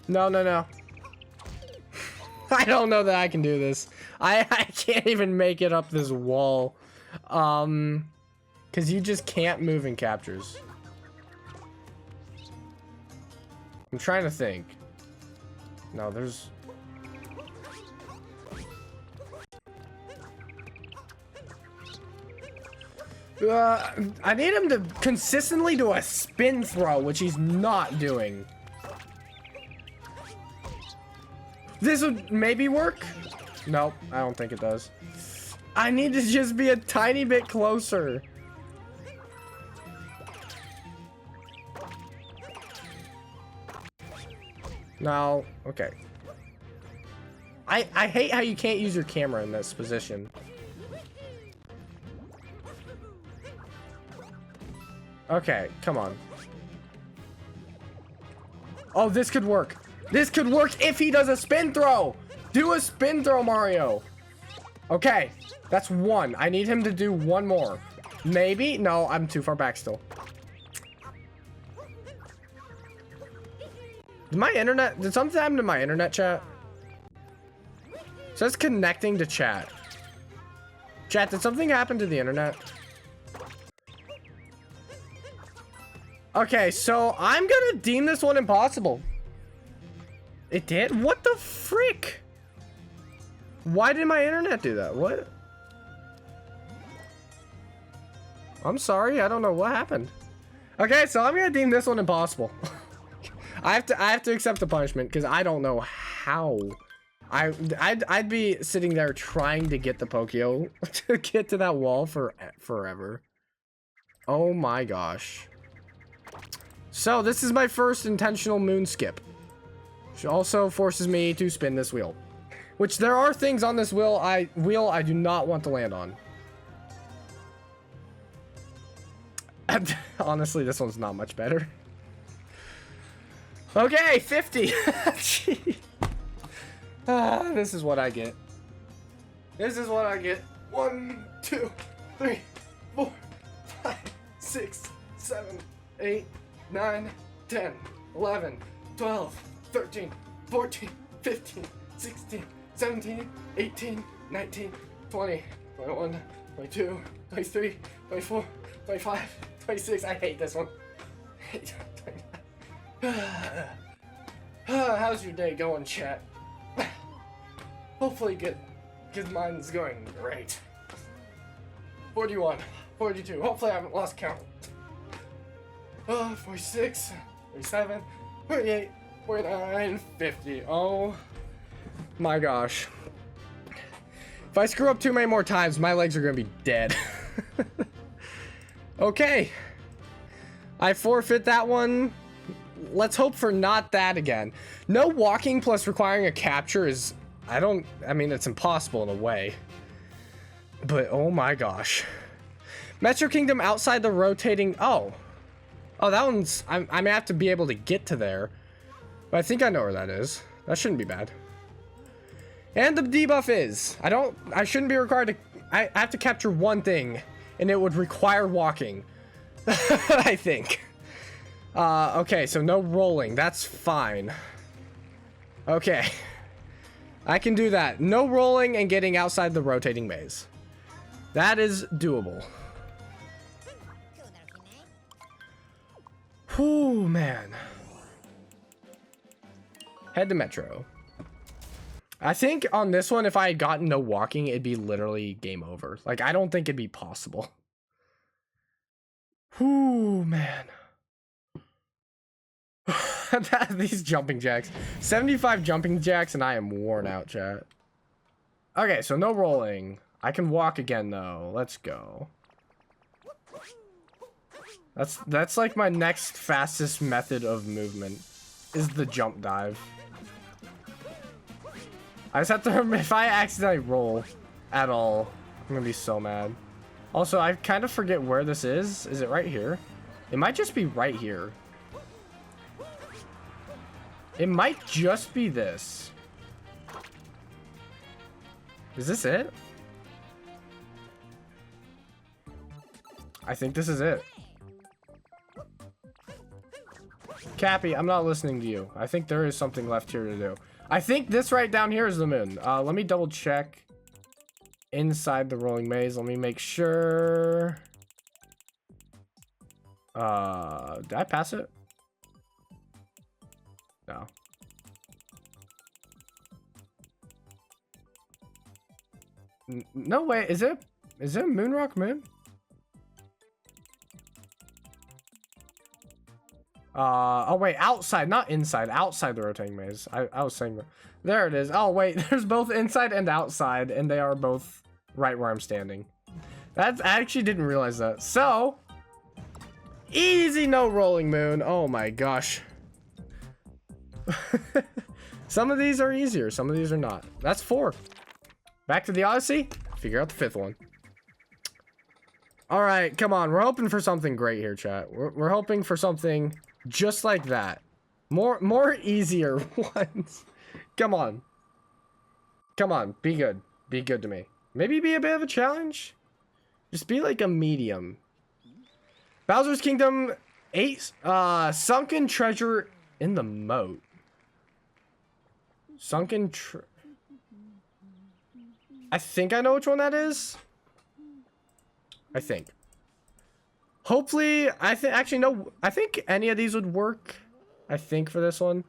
No, no, no. I don't know that I can do this. I can't even make it up this wall. Because you just can't move in captures. I'm trying to think. No, there's... I need him to consistently do a spin throw, which he's not doing. This would maybe work? Nope, I don't think it does. I need to just be a tiny bit closer. No, okay. I hate how you can't use your camera in this position. Okay, come on. Oh, this could work. This could work if he does a spin throw. Do a spin throw, Mario. Okay, that's one. I need him to do one more. Maybe? No, I'm too far back still. Did my internet... Did something happen to my internet, chat? It says connecting to chat. Chat, did something happen to the internet? Okay, so I'm gonna deem this one impossible. It did? What the frick? Why did my internet do that? What? I'm sorry, I don't know what happened. Okay, so I'm gonna deem this one impossible. I have to accept the punishment because I don't know how. I'd be sitting there trying to get the Pokeo to get to that wall for forever. Oh my gosh. So this is my first intentional moon skip, which also forces me to spin this wheel. Which there are things on this wheel I do not want to land on. Honestly, this one's not much better. Okay, 50. This is what I get. This is what I get. 1, 2, 3, 4, 5, 6, 7, 8, 9, 10, 11, 12, 13, 14, 15, 16, 17, 18, 19, 20, 21, 22, 23, 24, 25, 26. I hate this one. How's your day going, chat? Hopefully good, because mine's going great. 41, 42, hopefully I haven't lost count. 46, 47, 48, 49, 50. Oh my gosh. If I screw up too many more times, my legs are gonna be dead. Okay. I forfeit that one. Let's hope for not that again. No walking plus requiring a capture is... I mean, it's impossible in a way. But, oh my gosh. Metro Kingdom outside the rotating... Oh, that one's... I may have to be able to get to there. But I think I know where that is. That shouldn't be bad. And the debuff is... I shouldn't be required to... I have to capture one thing. And it would require walking. I think. Okay, so no rolling. That's fine. Okay. I can do that. No rolling and getting outside the rotating maze. That is doable. Whew, man. Head to Metro. I think on this one, if I had gotten no walking, it'd be literally game over. Like, I don't think it'd be possible. Whew, man. These jumping jacks. 75 jumping jacks and I am worn out, chat. Okay, so no rolling. I can walk again, though. Let's go. That's like my next fastest method of movement. Is the jump dive. I just have to remember, if I accidentally roll at all, I'm gonna be so mad. Also, I kind of forget where this is. Is it right here? It might just be right here. It might just be this. Is this it? I think this is it. Cappy, I'm not listening to you. I think there is something left here to do. I think this right down here is the moon. Let me double check inside the rolling maze. Let me make sure. Did I pass it? No. No way. Is it a moon rock moon? Oh wait, outside, not inside, outside the rotating maze. I was saying that. There it is. Oh wait, there's both inside and outside, and they are both right where I'm standing. I actually didn't realize that. So, easy no rolling moon. Oh my gosh. Some of these are easier, some of these are not. That's 4. Back to the Odyssey, figure out the 5th one. All right, come on. We're hoping for something great here, chat. We're hoping for something just like that. More easier ones. Come on. Come on, be good. Be good to me. Maybe be a bit of a challenge? Just be like a medium. Bowser's Kingdom 8, sunken treasure in the moat. I think I know which one that is. I think. Hopefully, actually, no. I think any of these would work. I think for this one.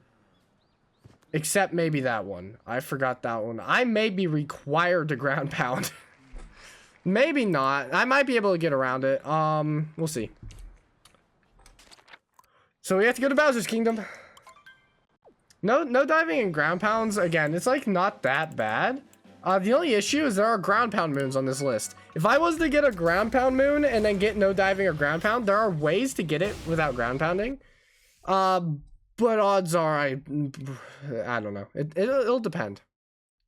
Except maybe that one. I forgot that one. I may be required to ground pound. Maybe not. I might be able to get around it. We'll see. So we have to go to Bowser's Kingdom. No diving and ground pounds. Again, it's like not that bad. The only issue is there are ground pound moons on this list. If I was to get a ground pound moon and then get no diving or ground pound, there are ways to get it without ground pounding. But odds are I don't know. It'll depend.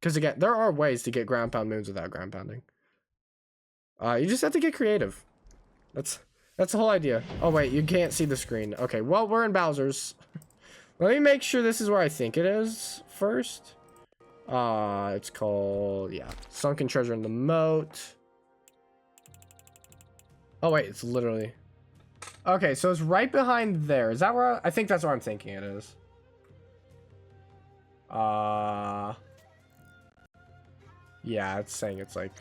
Because again, there are ways to get ground pound moons without ground pounding. You just have to get creative. That's the whole idea. Oh wait, you can't see the screen. Okay, well, we're in Bowser's. Let me make sure this is where I think it is first. It's called, yeah, sunken treasure in the moat. Oh wait, it's literally, okay, so it's right behind there. Is that where I think that's where I'm thinking it is. Yeah, it's saying it's like,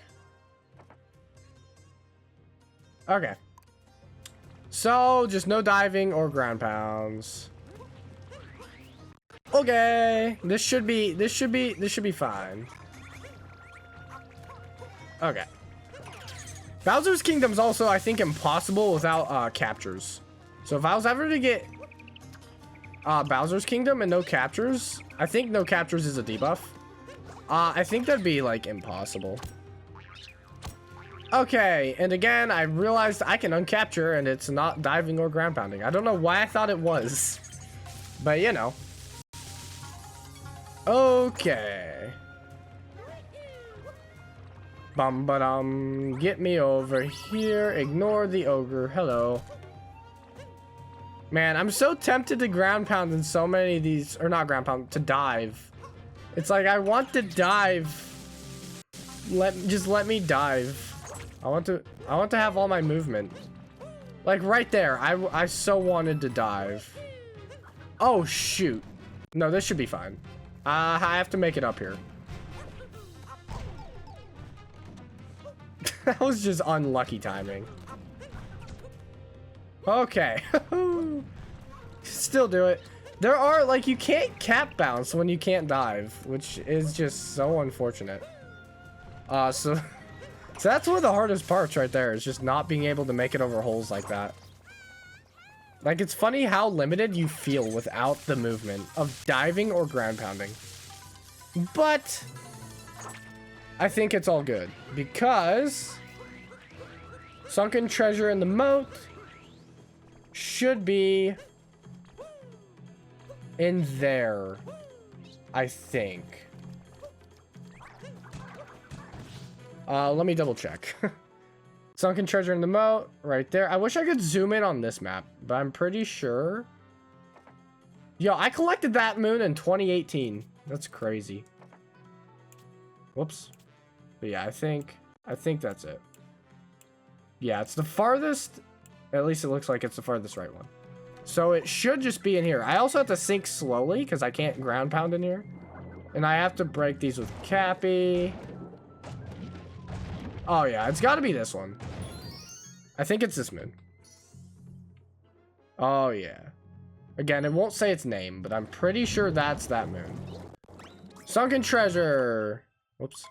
okay, so just no diving or ground pounds. Okay, this should be fine. Okay. Bowser's Kingdom's also, I think, impossible without captures. So if I was ever to get Bowser's Kingdom and no captures, I think no captures is a debuff. I think that'd be like impossible. Okay, and again, I realized I can uncapture and it's not diving or ground pounding. I don't know why I thought it was, but you know. Okay. Bum-ba-dum. Get me over here. Ignore the ogre. Hello. Man, I'm so tempted to ground pound in so many of these, or not ground pound, to dive. It's like I want to dive. Just let me dive. I want to have all my movement. Like right there. I so wanted to dive. Oh shoot. No, this should be fine. I have to make it up here. That was just unlucky timing. Okay. Still do it. There are, like, you can't cap bounce when you can't dive, which is just so unfortunate. So that's one of the hardest parts right there, is just not being able to make it over holes like that. Like, it's funny how limited you feel without the movement of diving or ground pounding. But I think it's all good because sunken treasure in the moat should be in there, I think. Let me double check. Sunken treasure in the moat, right there. I wish I could zoom in on this map, but I'm pretty sure. Yo, I collected that moon in 2018. That's crazy. Whoops. But yeah, I think that's it. Yeah, it's the farthest. At least it looks like it's the farthest right one. So it should just be in here. I also have to sink slowly because I can't ground pound in here. And I have to break these with Cappy. Oh yeah, it's got to be this one. I think it's this moon. Oh yeah. Again, it won't say its name, but I'm pretty sure that's that moon. Sunken treasure. Whoops.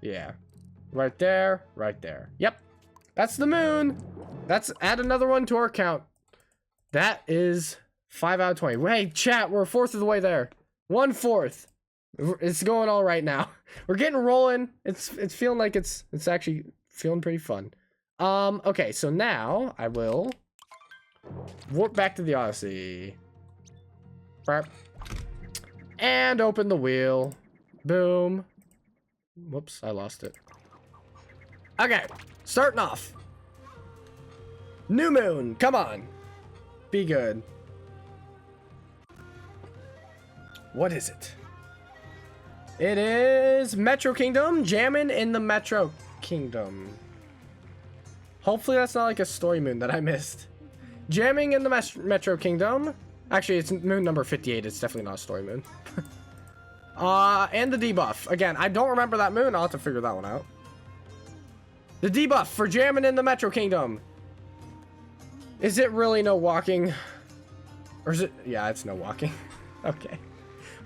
Yeah. Right there. Right there. Yep. That's the moon. That's add another one to our count. That is 5 out of 20. Hey, chat, we're a fourth of the way there. 1/4. It's going all right now. We're getting rolling. It's feeling like it's actually feeling pretty fun. Okay, so now I will warp back to the Odyssey. And open the wheel. Boom. Whoops, I lost it. Okay, starting off. New moon, come on. Be good. What is it? It is Metro Kingdom, jamming in the Metro Kingdom. Hopefully that's not like a story moon that I missed. Jamming in the Metro Kingdom. Actually, it's moon number 58. It's definitely not a story moon. And the debuff. Again, I don't remember that moon. I'll have to figure that one out. The debuff for jamming in the Metro Kingdom. Is it really no walking? Or is it? Yeah, it's no walking. Okay.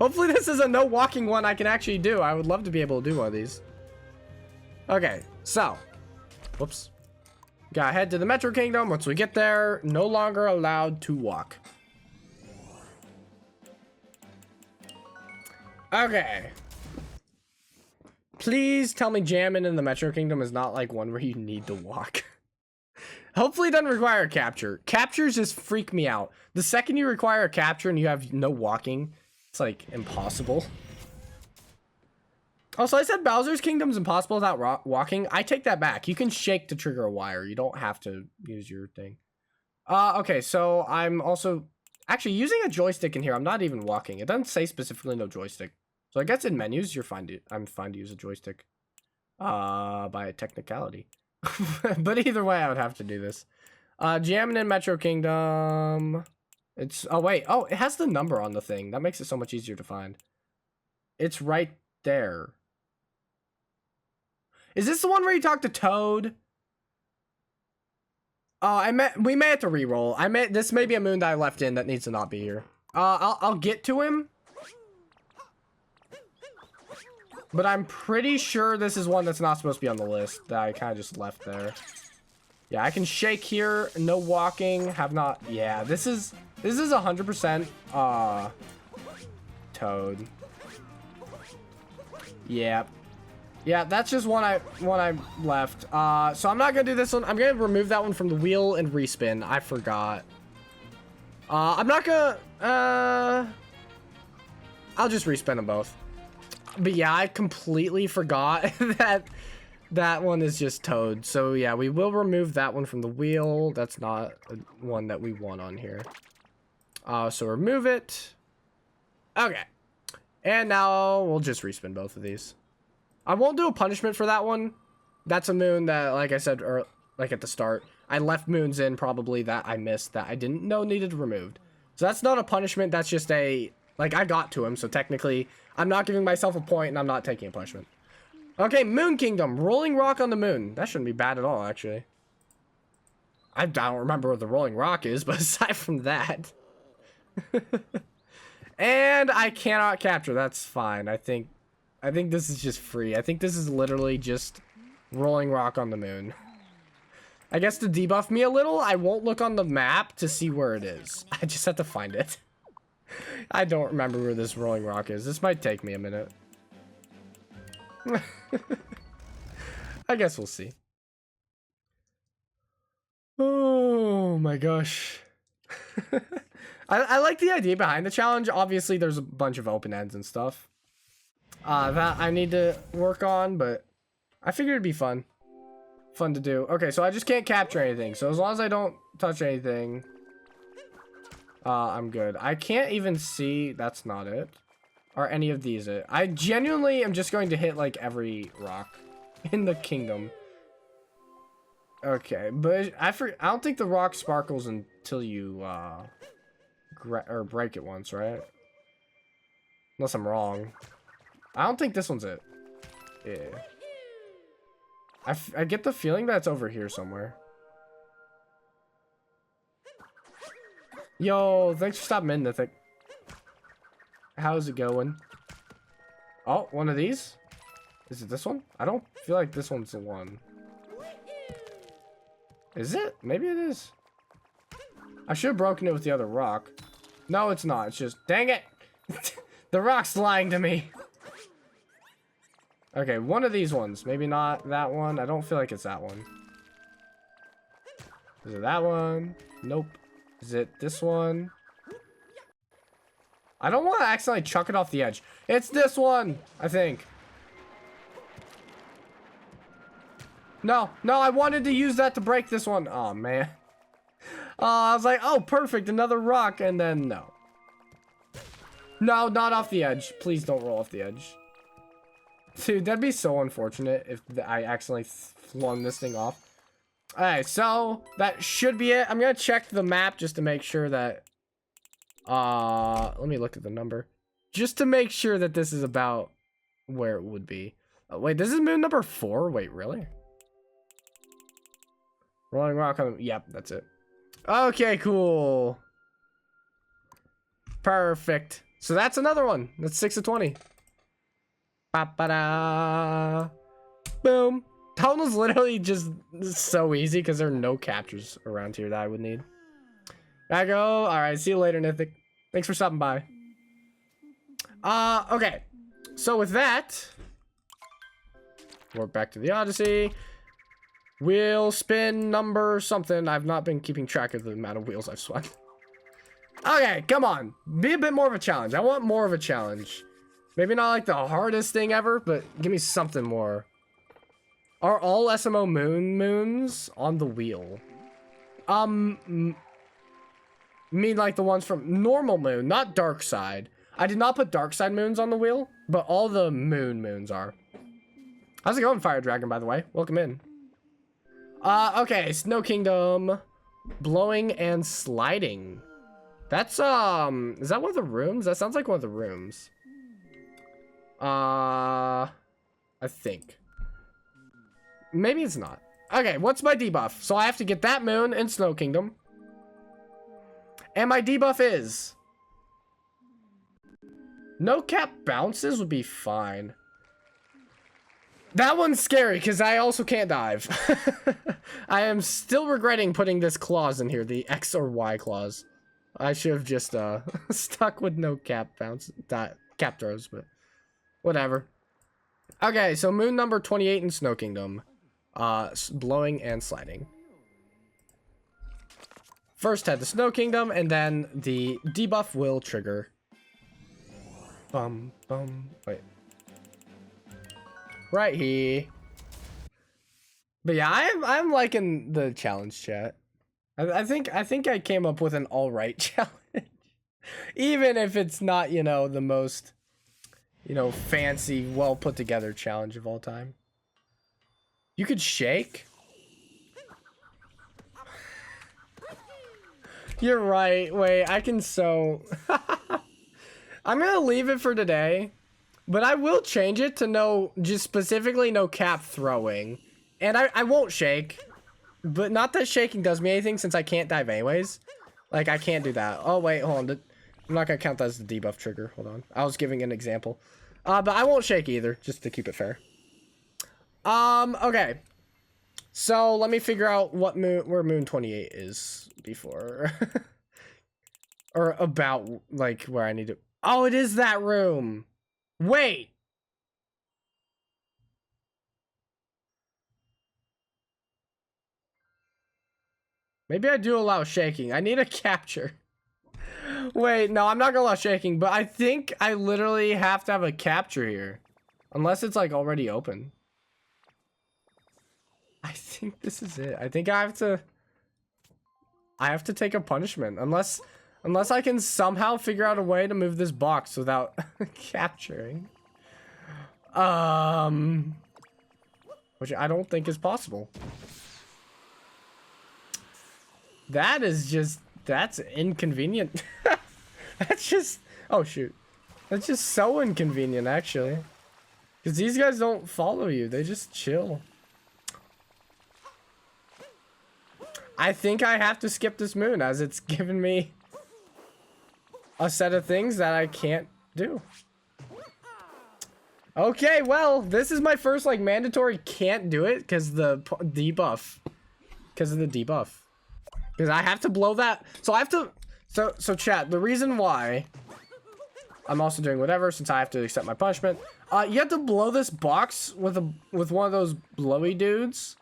Hopefully this is a no walking one I can actually do. I would love to be able to do one of these. Okay, so. Whoops. Gotta head to the Metro Kingdom. Once we get there, no longer allowed to walk. Okay. Please tell me jamming in the Metro Kingdom is not like one where you need to walk. Hopefully it doesn't require a capture. Captures just freak me out. The second you require a capture and you have no walking, it's like impossible. Also, I said Bowser's Kingdom's impossible without walking. I take that back. You can shake to trigger a wire. You don't have to use your thing. Okay, so I'm also actually using a joystick in here. I'm not even walking. It doesn't say specifically no joystick. So I guess in menus, I'm fine to use a joystick. By a technicality. But either way, I would have to do this. Jamming in Metro Kingdom. It's, oh wait, oh, it has the number on the thing. That makes it so much easier to find. It's right there. Is this the one where you talk to Toad? Oh, we may have to re-roll. This may be a moon that I left in that needs to not be here. I'll get to him. But I'm pretty sure this is one that's not supposed to be on the list that I kind of just left there. Yeah, I can shake here. No walking. Have not. Yeah, this is 100% Toad. Yeah. Yeah, that's just one I left. So I'm not gonna do this one. I'm gonna remove that one from the wheel and respin. I forgot. I'm not gonna. I'll just respin them both. But yeah, I completely forgot that one is just Toad. So yeah, we will remove that one from the wheel. That's not one that we want on here. So remove it. Okay. And now we'll just respin both of these. I won't do a punishment for that one. That's a moon that, like I said, like at the start, I left moons in probably that I missed that I didn't know needed removed. So that's not a punishment. That's just a, like, I got to him. So technically, I'm not giving myself a point and I'm not taking a punishment. Okay, Moon Kingdom. Rolling Rock on the moon. That shouldn't be bad at all, actually. I don't remember what the Rolling Rock is, but aside from that. And I cannot capture. That's fine. I think this is just free. I think this is literally just Rolling Rock on the moon. I guess to debuff me a little, I won't look on the map to see where it is. I just have to find it. I don't remember where this Rolling Rock is. This might take me a minute. I guess we'll see. Oh my gosh. I like the idea behind the challenge. Obviously, there's a bunch of open ends and stuff that I need to work on, but I figured it'd be fun. fun to do. Okay, so I just can't capture anything. So as long as I don't touch anything, I'm good. I can't even see. That's not it. Are any of these it? I genuinely am just going to hit like every rock in the kingdom. Okay, but I don't think the rock sparkles until you break it once, right? Unless I'm wrong. I don't think this one's it. Yeah. I get the feeling that it's over here somewhere. Yo, thanks for stopping in, Mythic. How's it going? Oh, one of these? Is it this one? I don't feel like this one's the one. Is it? Maybe it is. I should have broken it with the other rock. No, it's not. It's just... Dang it! The rock's lying to me. Okay, one of these ones. Maybe not that one. I don't feel like it's that one. Is it that one? Nope. Is it this one? I don't want to accidentally chuck it off the edge. It's this one, I think. No, I wanted to use that to break this one. Oh, man. I was like, oh, perfect, another rock, and then no. No, not off the edge. Please don't roll off the edge. Dude, that'd be so unfortunate if I accidentally flung this thing off. Alright, so that should be it. I'm gonna check the map just to make sure that... let me look at the number. Just to make sure that this is about where it would be. Oh, wait, this is moon number 4? Wait, really? Rolling rock on... Yep, that's it. Okay, cool. Perfect. So that's another one. That's 6 of 20. Ba-ba-da. Boom. Tunnel's literally just so easy because there are no captures around here that I would need. I go. Alright, see you later, Nithic. Thanks for stopping by. Okay. So with that, we're back to the Odyssey. Wheel spin number something. I've not been keeping track of the amount of wheels I've spun. Okay, come on. Be a bit more of a challenge. I want more of a challenge. Maybe not like the hardest thing ever, but give me something more. Are all SMO moons on the wheel? Mean like the ones from normal moon, not dark side. I did not put dark side moons on the wheel, but all the moons are. How's it going, Fire Dragon, by the way? Welcome in. Okay, Snow Kingdom. Blowing and sliding. That's, is that one of the rooms? That sounds like one of the rooms. I think. Maybe it's not. Okay, what's my debuff? So I have to get that moon in Snow Kingdom. And my debuff is... no cap bounces would be fine. That one's scary because I also can't dive. I am still regretting putting this clause in here, the X or Y clause. I should have just stuck with no cap bounce, cap throws, but whatever. Okay, so moon number 28 in Snow Kingdom. Blowing and sliding. First head to Snow Kingdom, and then the debuff will trigger. Wait. Right here. But yeah, I'm liking the challenge, chat. I think I came up with an alright challenge. Even if it's not, you know, the most, you know, fancy, well put together challenge of all time. You could shake? You're right. Wait, I can sew. I'm gonna leave it for today. But I will change it to just specifically no cap throwing. And I won't shake. But not that shaking does me anything since I can't dive anyways. Like, I can't do that. Oh, wait, hold on. I'm not gonna count that as the debuff trigger. Hold on. I was giving an example. But I won't shake either, just to keep it fair. Okay. So, let me figure out where moon 28 is before. Or about, like, where I need to... Oh, it is that room! Wait! Maybe I do allow shaking. I need a capture. Wait, no, I'm not gonna allow shaking, but I think I literally have to have a capture here. Unless it's, like, already open. I think... think this is it. I think I have to take a punishment. Unless I can somehow figure out a way to move this box without capturing. Which I don't think is possible. That's inconvenient. That's just, oh shoot. That's just so inconvenient actually. Because these guys don't follow you, they just chill. I think I have to skip this moon as it's given me a set of things that I can't do. Okay, well, this is my first like mandatory can't do it because the debuff. Because of the debuff. Because I have to blow that. So I have to. So chat, the reason why I'm also doing whatever since I have to accept my punishment. You have to blow this box with one of those blowy dudes.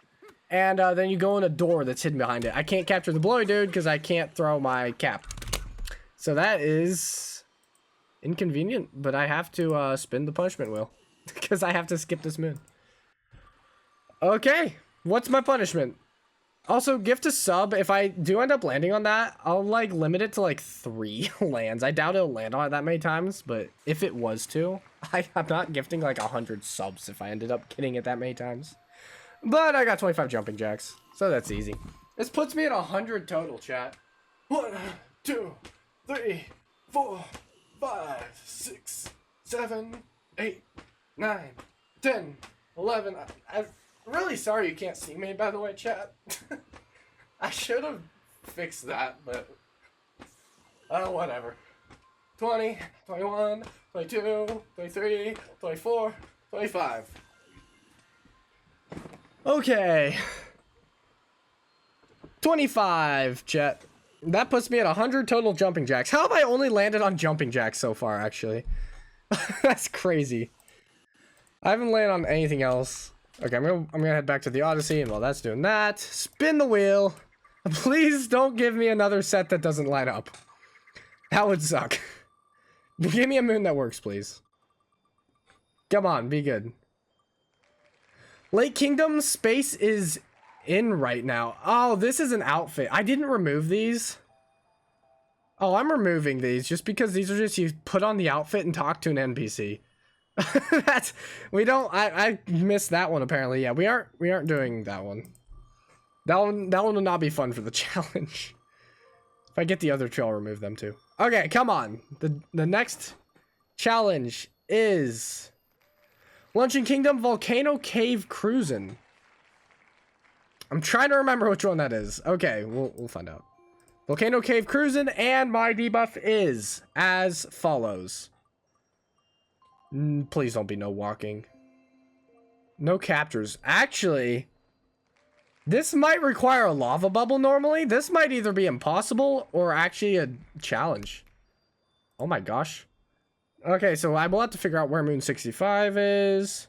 And then you go in a door that's hidden behind it. I can't capture the blowy dude because I can't throw my cap. So that is inconvenient, but I have to spin the punishment wheel. Because I have to skip this moon. Okay, what's my punishment? Also, gift a sub. If I do end up landing on that, I'll like limit it to like 3 lands. I doubt it'll land on it that many times, but if it was to, I'm not gifting like 100 subs if I ended up getting it that many times. But I got 25 jumping jacks, so that's easy. This puts me at 100 total, chat. 1, 2, 3, 4, 5, 6, 7, 8, 9, 10, 11. I'm really sorry you can't see me, by the way, chat. I should have fixed that, but whatever. 20, 21, 22, 23, 24, 25. Okay. 25, chat. That puts me at 100 total jumping jacks. How have I only landed on jumping jacks so far, actually? That's crazy. I haven't landed on anything else. Okay, I'm gonna head back to the Odyssey, and while that's doing that, spin the wheel. Please don't give me another set that doesn't line up. That would suck. Give me a moon that works, please. Come on, be good. Lake Kingdom space is in right now. Oh, this is an outfit. I didn't remove these. Oh, I'm removing these just because these are just you put on the outfit and talk to an NPC. That's I missed that one apparently. Yeah, we aren't doing that one. That one will not be fun for the challenge. If I get the other two, I'll remove them too. Okay, come on. The next challenge is Luncheon Kingdom Volcano Cave Cruisin'. I'm trying to remember which one that is. Okay, we'll find out. Volcano Cave Cruisin', and my debuff is as follows. Please don't be no walking. No captures. Actually, this might require a lava bubble normally. This might either be impossible or actually a challenge. Oh my gosh. Okay, so I will have to figure out where Moon 65 is.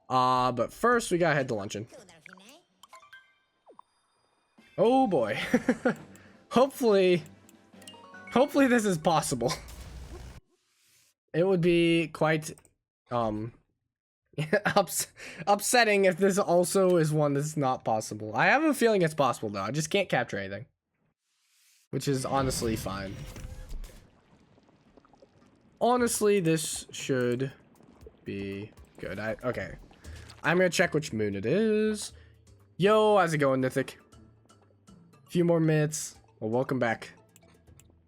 But first we gotta head to luncheon. Oh boy. Hopefully this is possible. It would be quite upsetting if this also is one that's not possible. I have a feeling it's possible though. I just can't capture anything, which is honestly fine. Honestly, this should be good. Okay. I'm gonna check which moon it is. Yo, how's it going, Nithik? Few more minutes. Well, welcome back.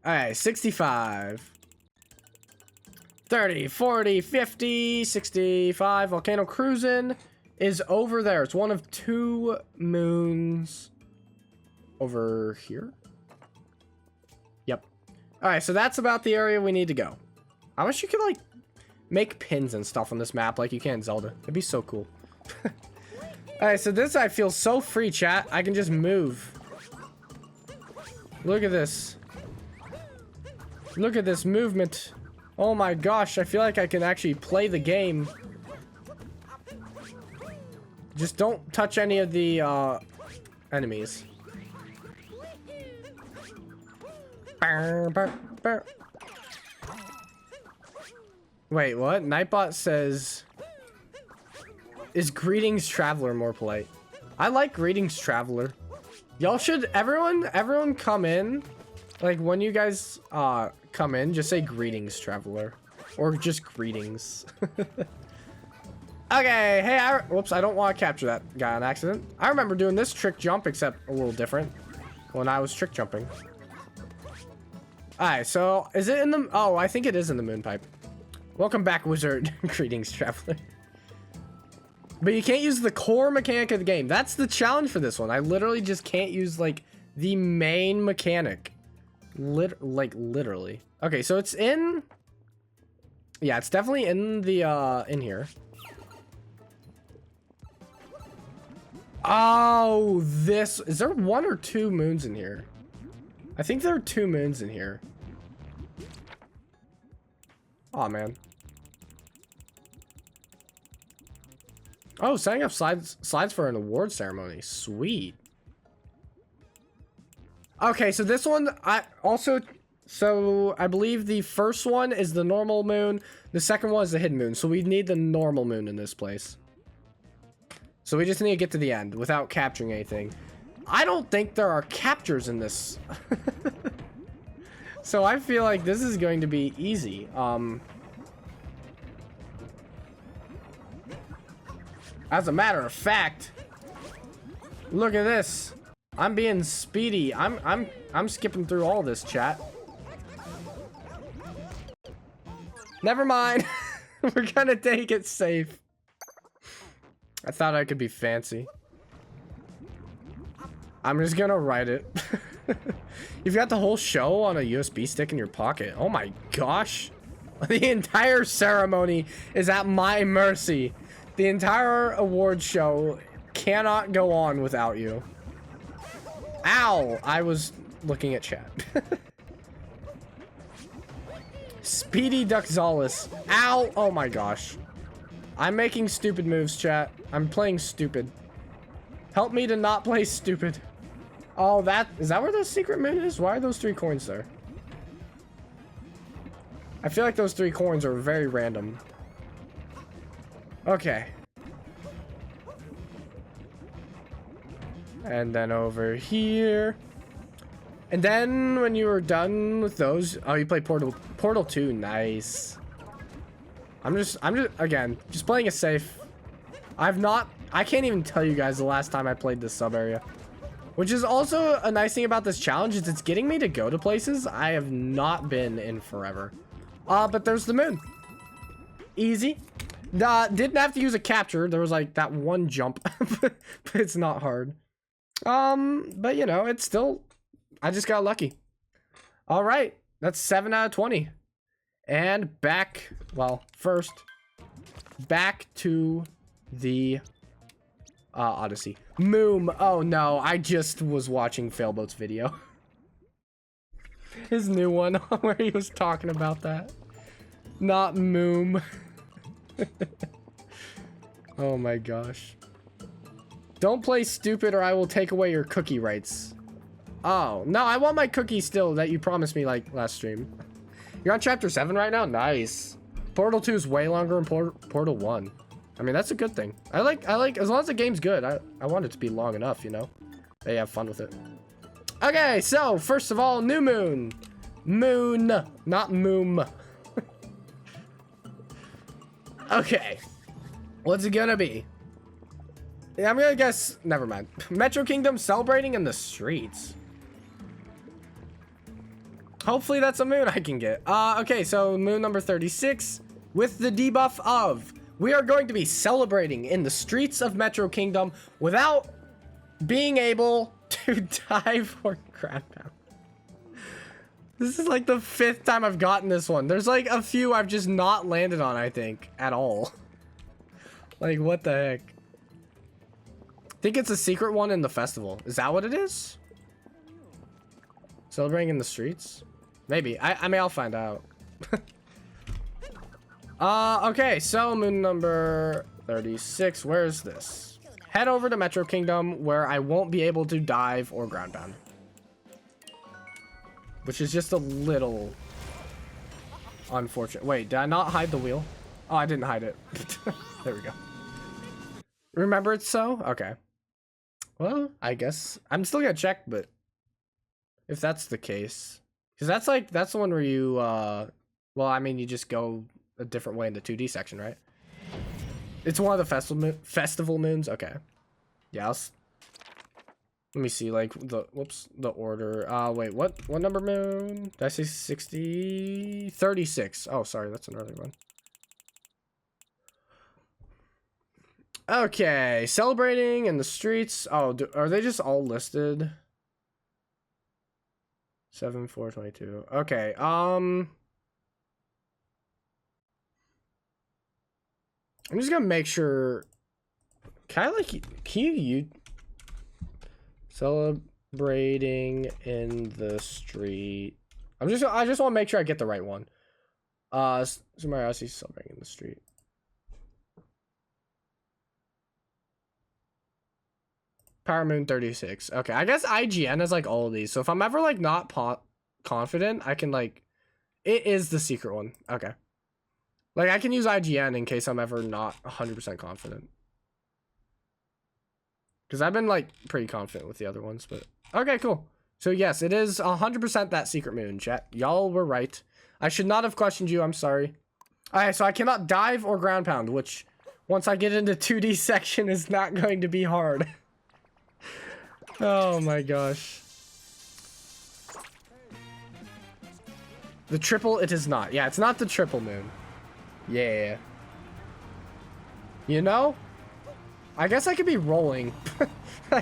Alright, 65. 30, 40, 50, 65. Volcano Cruisin' is over there. It's one of 2 moons over here. Yep. Alright, so that's about the area we need to go. I wish you could, like, make pins and stuff on this map like you can in Zelda. It'd be so cool. Alright, so this I feel so free, chat. I can just move. Look at this. Look at this movement. Oh my gosh, I feel like I can actually play the game. Just don't touch any of the enemies. Wait, what? Nightbot says, is greetings traveler more polite? I like greetings, traveler. Y'all should, everyone come in. Like, when you guys come in, just say greetings, traveler. Or just greetings. Okay, hey, whoops, I don't want to capture that guy on accident. I remember doing this trick jump, except a little different, when I was trick jumping. Alright, so, is it in the... Oh, I think it is in the moon pipe. Welcome back, wizard. Greetings, traveler. But you can't use the core mechanic of the game. That's the challenge for this one. I literally just can't use, like, the main mechanic. Literally. Okay, so it's in... Yeah, it's definitely in the, in here. Oh, this... Is there 1 or 2 moons in here? I think there are 2 moons in here. Oh man. Oh, setting up slides for an award ceremony. Sweet. Okay, so this one, so I believe the first one is the normal moon. The second one is the hidden moon. So we need the normal moon in this place. So we just need to get to the end without capturing anything. I don't think there are captures in this. So I feel like this is going to be easy. As a matter of fact, look at this. I'm being speedy. I'm skipping through all this, chat. Never mind. We're gonna take it safe. I thought I could be fancy. I'm just gonna write it. You've got the whole show on a USB stick in your pocket. Oh my gosh. The entire ceremony is at my mercy. The entire award show cannot go on without you. Ow! I was looking at chat. Speedy Duckzalis. Ow! Oh my gosh. I'm making stupid moves, chat. I'm playing stupid. Help me to not play stupid. Oh, is that where the secret moon is? Why are those 3 coins there? I feel like those 3 coins are very random. Okay. And then over here. And then when you were done with those, oh, you play Portal 2. Nice. I'm just again, just playing it safe. I can't even tell you guys the last time I played this sub area. Which is also a nice thing about this challenge, is it's getting me to go to places I have not been in forever. But there's the moon. Easy. Didn't have to use a capture. There was like that one jump, but it's not hard. But you know, it's still, I just got lucky. All right, that's 7 out of 20. And back, well, first, back to the Odyssey. Moom. Oh no, I just was watching Failboat's video. His new one where he was talking about that. Not Moom. Oh my gosh. Don't play stupid or I will take away your cookie rights. Oh, no, I want my cookie still that you promised me like last stream. You're on chapter 7 right now? Nice. Portal 2 is way longer than Portal 1. I mean, that's a good thing. I like, as long as the game's good, I want it to be long enough, you know? They have fun with it. Okay, so, first of all, new moon. Moon, not moom. Okay. What's it gonna be? Yeah, I'm gonna guess, never mind. Metro Kingdom celebrating in the streets. Hopefully that's a moon I can get. Okay, so moon number 36 with the debuff of we are going to be celebrating in the streets of Metro Kingdom without being able to dive or grab down. This is like the 5th time I've gotten this one. There's like a few I've just not landed on, I think, at all. Like, what the heck? I think it's a secret one in the festival. Is that what it is? Celebrating in the streets? Maybe. I mean, I'll find out. Okay, so moon number 36. Where is this? Head over to Metro Kingdom where I won't be able to dive or ground pound. Which is just a little unfortunate. Wait, did I not hide the wheel? Oh, I didn't hide it. There we go. Remember it's so? Okay. Well, I guess I'm still gonna check, but if that's the case, because that's the one where you well, I mean, you just go a different way in the 2D section, right? It's one of the festival moons. Okay, yeah. Let me see, like the order. Wait, what number moon? Did I say 60? 36. Oh, sorry, that's another one. Okay, celebrating in the streets. Oh, are they just all listed? 7/4/22. Okay. I'm just gonna make sure. Can you celebrating in the street? I just want to make sure I get the right one. Somebody else is celebrating in the street. Power Moon 36. Okay, I guess IGN has like all of these. So if I'm ever like not confident, I can like, it is the secret one. Okay. Like I can use IGN in case I'm ever not 100% confident. Because I've been like pretty confident with the other ones, but okay, cool. So yes, it is 100% that secret moon, chat. Y'all were right. I should not have questioned you. I'm sorry. All right, so I cannot dive or ground pound, which once I get into 2D section is not going to be hard. Oh my gosh. The triple, it is not. Yeah, it's not the triple moon. Yeah. You know? I guess I could be rolling. I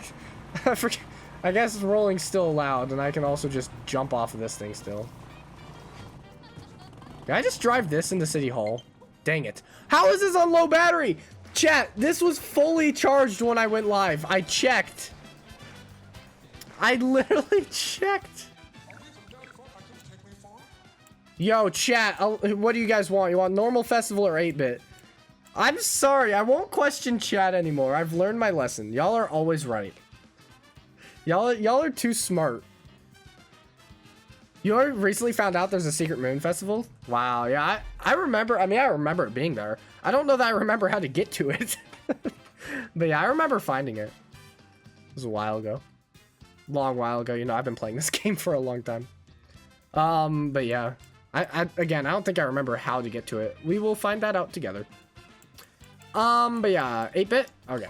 forget. I guess rolling's still allowed, and I can also just jump off of this thing still. Can I just drive this into City Hall? Dang it. How is this on low battery? Chat, this was fully charged when I went live. I checked. I literally checked. Yo, chat, what do you guys want? You want normal festival or 8-bit? I'm sorry, I won't question chat anymore. I've learned my lesson. Y'all are always right. Y'all are too smart. You recently found out there's a secret moon festival? Wow, yeah, I remember, I remember it being there. I don't know that I remember how to get to it. But yeah, I remember finding it. It was a while ago. Long while ago, you know, I've been playing this game for a long time. But yeah. Again, I don't think I remember how to get to it. We will find that out together. But yeah, 8-bit? Okay.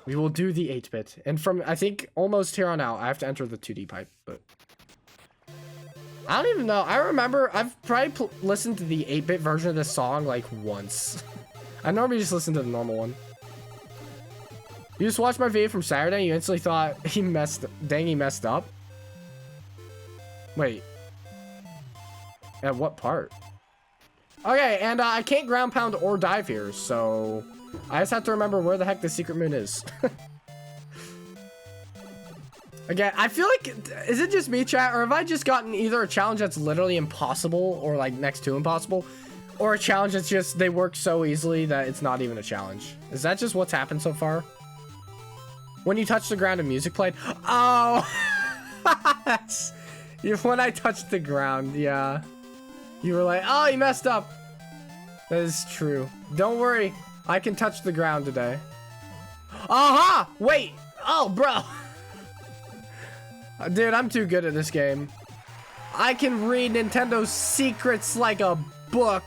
We will do the 8-bit. And from, I think, almost here on out, I have to enter the 2D pipe, but... I don't even know. I remember, I've probably listened to the 8-bit version of this song, like, once. I normally just listen to the normal one. You just watched my video from Saturday and you instantly thought he messed up? Wait. At what part? Okay, and I can't ground pound or dive here, so I just have to remember where the heck the secret moon is. Again, I feel like, is it just me, chat, or have I just gotten either a challenge that's literally impossible or like next to impossible, or a challenge that's just, they work so easily that it's not even a challenge? Is that just what's happened so far? When you touch the ground and music played? Oh! When I touched the ground, yeah. You were like, oh, you messed up. That is true. Don't worry. I can touch the ground today. Aha! Wait! Oh, bro! Dude, I'm too good at this game. I can read Nintendo's secrets like a book.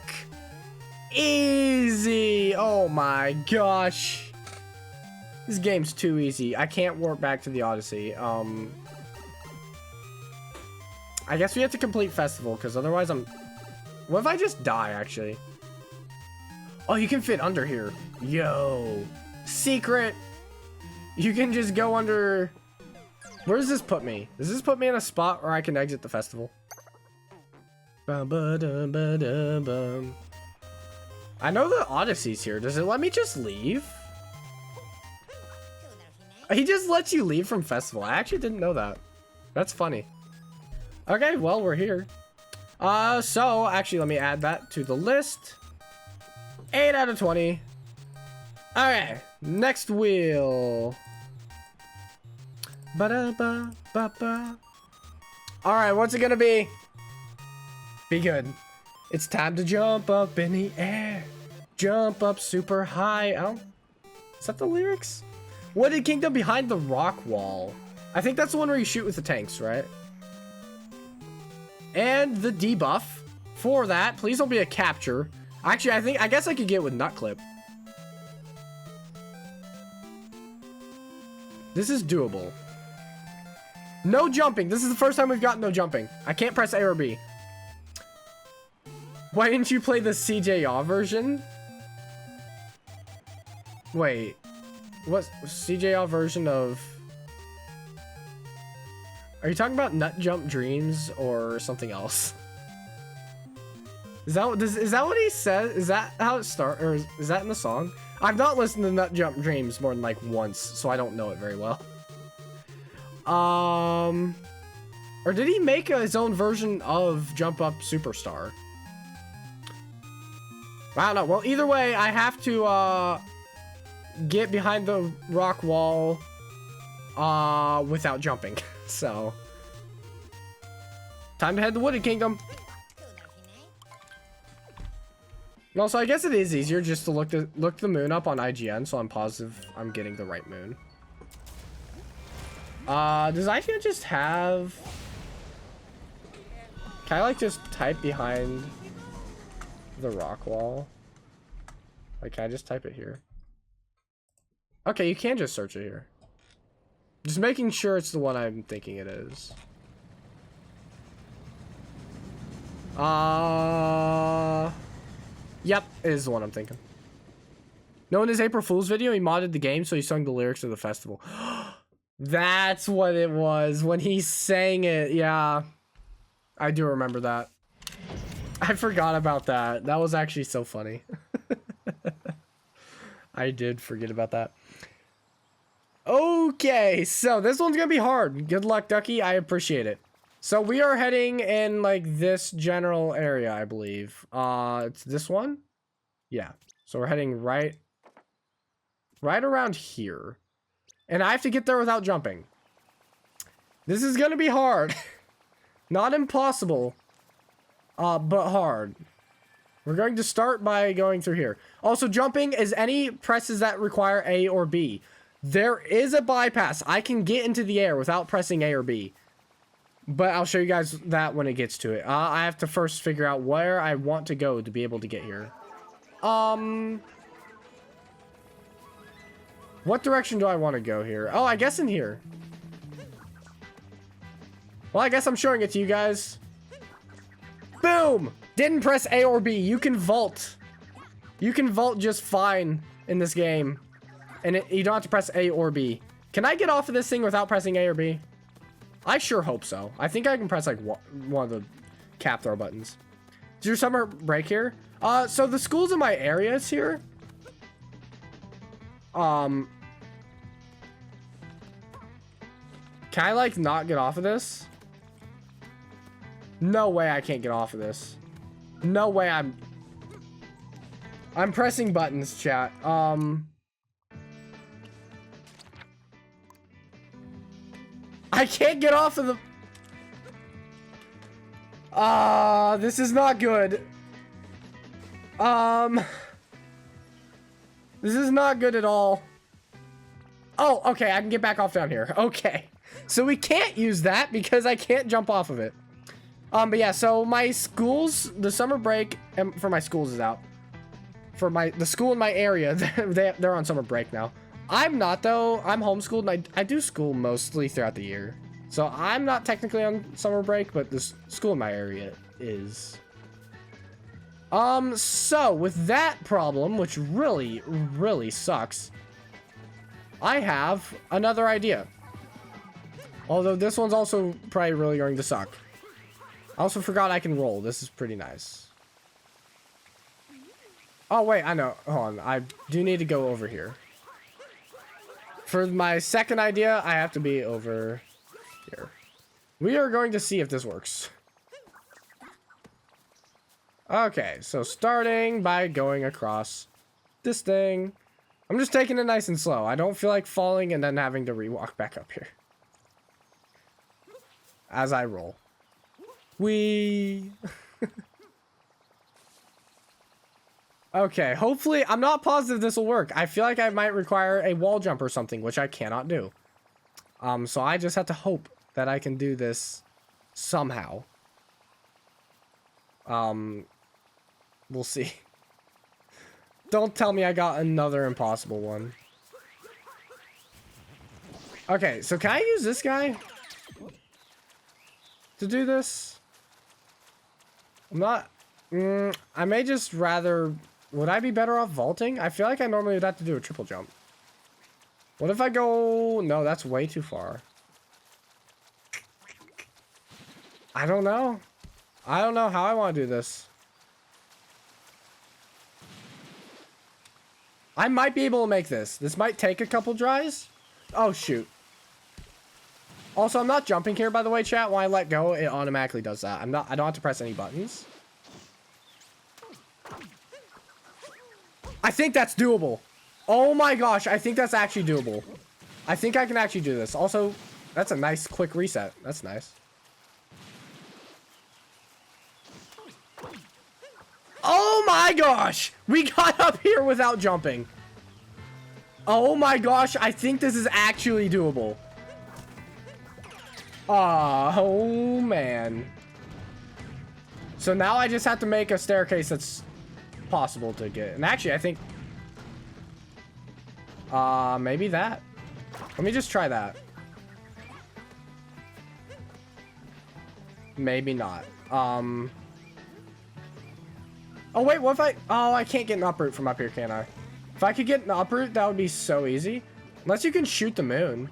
Easy! Oh my gosh. This game's too easy. I can't warp back to the Odyssey. I guess we have to complete festival, because otherwise I'm... What if I just die, actually? Oh, you can fit under here. Yo. Secret! You can just go under... Where does this put me? Does this put me in a spot where I can exit the festival? I know the Odyssey's here. Does it let me just leave? He just lets you leave from festival. I actually didn't know that. That's funny. Okay, well, we're here. So, actually, let me add that to the list. 8 out of 20. Okay, next wheel. Ba-da-ba-ba-ba. Alright, what's it gonna be? Be good. It's time to jump up in the air. Jump up super high. Oh, is that the lyrics? Wooded Kingdom behind the rock wall. I think that's the one where you shoot with the tanks, right? And the debuff for that. Please don't be a capture. Actually, I guess I could get with Nut Clip. This is doable. No jumping. This is the first time we've gotten no jumping. I can't press A or B. Why didn't you play the CJR version? Wait. What CJR version of... Are you talking about Nut Jump Dreams or something else? Is that what he said? Is that how it starts? Or is that in the song? I've not listened to Nut Jump Dreams more than like once, so I don't know it very well. Or did he make his own version of Jump Up Superstar? I don't know. Well, either way, I have to get behind the rock wall without jumping. So, time to head to Wooded Kingdom. And also, I guess it is easier just to look the moon up on IGN, so I'm positive I'm getting the right moon. Does IGN just have... Can I like just type behind the rock wall? Like, can I just type it here? Okay, you can just search it here. Just making sure it's the one I'm thinking it is. Yep, it is the one I'm thinking. No, in his April Fool's video, he modded the game, so he sung the lyrics of the festival. That's what it was when he sang it. Yeah, I do remember that. I forgot about that. That was actually so funny. I did forget about that. Okay, so this one's gonna be hard. Good luck, Ducky. I appreciate it. So we are heading in like this general area, I believe. It's this one. Yeah. So we're heading right around here. And I have to get there without jumping. This is gonna be hard. Not impossible, but hard. We're going to start by going through here. Also, jumping is any presses that require A or B. There is a bypass. I can get into the air without pressing A or B. But I'll show you guys that when it gets to it. I have to first figure out where I want to go to be able to get here. What direction do I want to go here? Oh, I guess in here. Well, I guess I'm showing it to you guys. Boom! Didn't press A or B. You can vault. You can vault just fine in this game. And you don't have to press A or B. Can I get off of this thing without pressing A or B? I sure hope so. I think I can press like one of the cap throw buttons. Is your summer break here? So the schools in my area is here. Can I like not get off of this? No way I can't get off of this. No way I'm pressing buttons, chat. I can't get off of the... this is not good. This is not good at all. Oh, okay, I can get back off down here. Okay. So we can't use that because I can't jump off of it. But yeah, so my schools, the summer break for my schools is out. For the school in my area, they're on summer break now. I'm not though. I'm homeschooled and I do school mostly throughout the year. So I'm not technically on summer break, but the school in my area is. So with that problem, which really, really sucks, I have another idea. Although this one's also probably really going to suck. I also forgot I can roll. This is pretty nice. Oh, wait, I know. Hold on. I do need to go over here. For my second idea, I have to be over here. We are going to see if this works. Okay, so starting by going across this thing. I'm just taking it nice and slow. I don't feel like falling and then having to re-walk back up here. As I roll. Whee! Okay, hopefully, I'm not positive this will work. I feel like I might require a wall jump or something, which I cannot do. So I just have to hope that I can do this somehow. We'll see. Don't tell me I got another impossible one. Okay, so can I use this guy to do this? I'm not... I may just rather... Would I be better off vaulting? I feel like I normally would have to do a triple jump. What if I go... No, that's way too far. I don't know. I don't know how I want to do this. I might be able to make this. This might take a couple tries. Oh, shoot. Also, I'm not jumping here, by the way, chat. When I let go, it automatically does that. I don't have to press any buttons. I think that's doable. Oh my gosh, I think that's actually doable. I think I can actually do this. Also, that's a nice quick reset. That's nice. Oh my gosh! We got up here without jumping. Oh my gosh, I think this is actually doable. Oh man. So now I just have to make a staircase that's possible to get. And actually, I think... maybe that. Let me just try that. Maybe not. Oh wait, what if I... Oh, I can't get an uproot from up here, can I? If I could get an uproot, that would be so easy. Unless you can shoot the moon.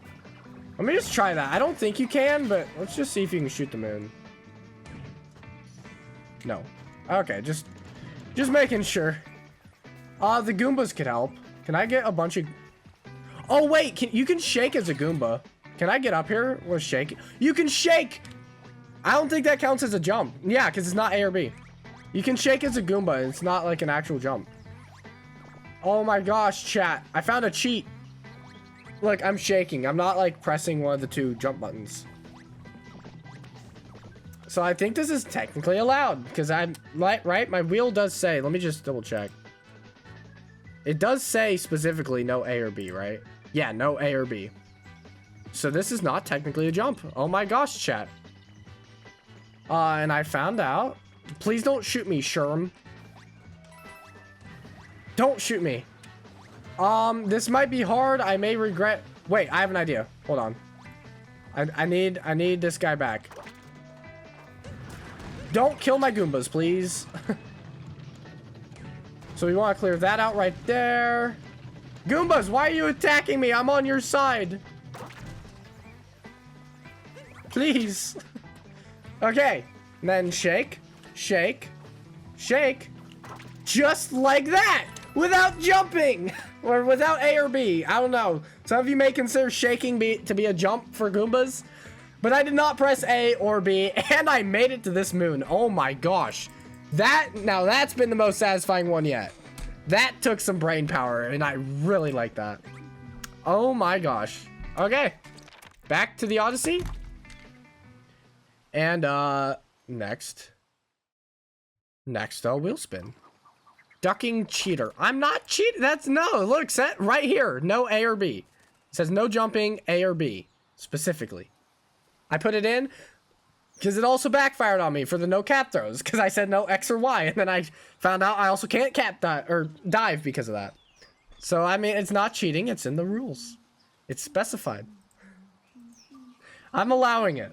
Let me just try that. I don't think you can, but let's just see if you can shoot the moon. No. Okay, just making sure. The Goombas could help. Can I get a bunch of... Oh, wait. You can shake as a Goomba. Can I get up here with shake? You can shake! I don't think that counts as a jump. Yeah, because it's not A or B. You can shake as a Goomba. It's not like an actual jump. Oh my gosh, chat. I found a cheat. Look, I'm shaking. I'm not like pressing one of the two jump buttons. So I think this is technically allowed because I'm right. My wheel does say, let me just double check. It does say specifically no A or B, right? Yeah, no A or B. So this is not technically a jump. Oh my gosh, chat. And I found out. Please don't shoot me, Sherm. Don't shoot me. This might be hard. I may regret. Wait, I have an idea. Hold on. I need this guy back. Don't kill my Goombas, please. So we want to clear that out right there. Goombas, why are you attacking me? I'm on your side. Please. Okay. And then shake, shake, shake. Just like that. Without jumping. Or without A or B. I don't know. Some of you may consider shaking to be a jump for Goombas. But I did not press A or B. And I made it to this moon. Oh my gosh. Now that's been the most satisfying one yet. That took some brain power. And I really like that. Oh my gosh. Okay. Back to the Odyssey. And next, wheel spin. Ducking cheater. I'm not cheating. That's no. Look, set right here. No A or B. It says no jumping A or B specifically. I put it in because it also backfired on me for the no cap throws because I said no X or Y, and then I found out I also can't cap that or dive because of that. So I mean, it's not cheating. It's in the rules. It's specified. I'm allowing it.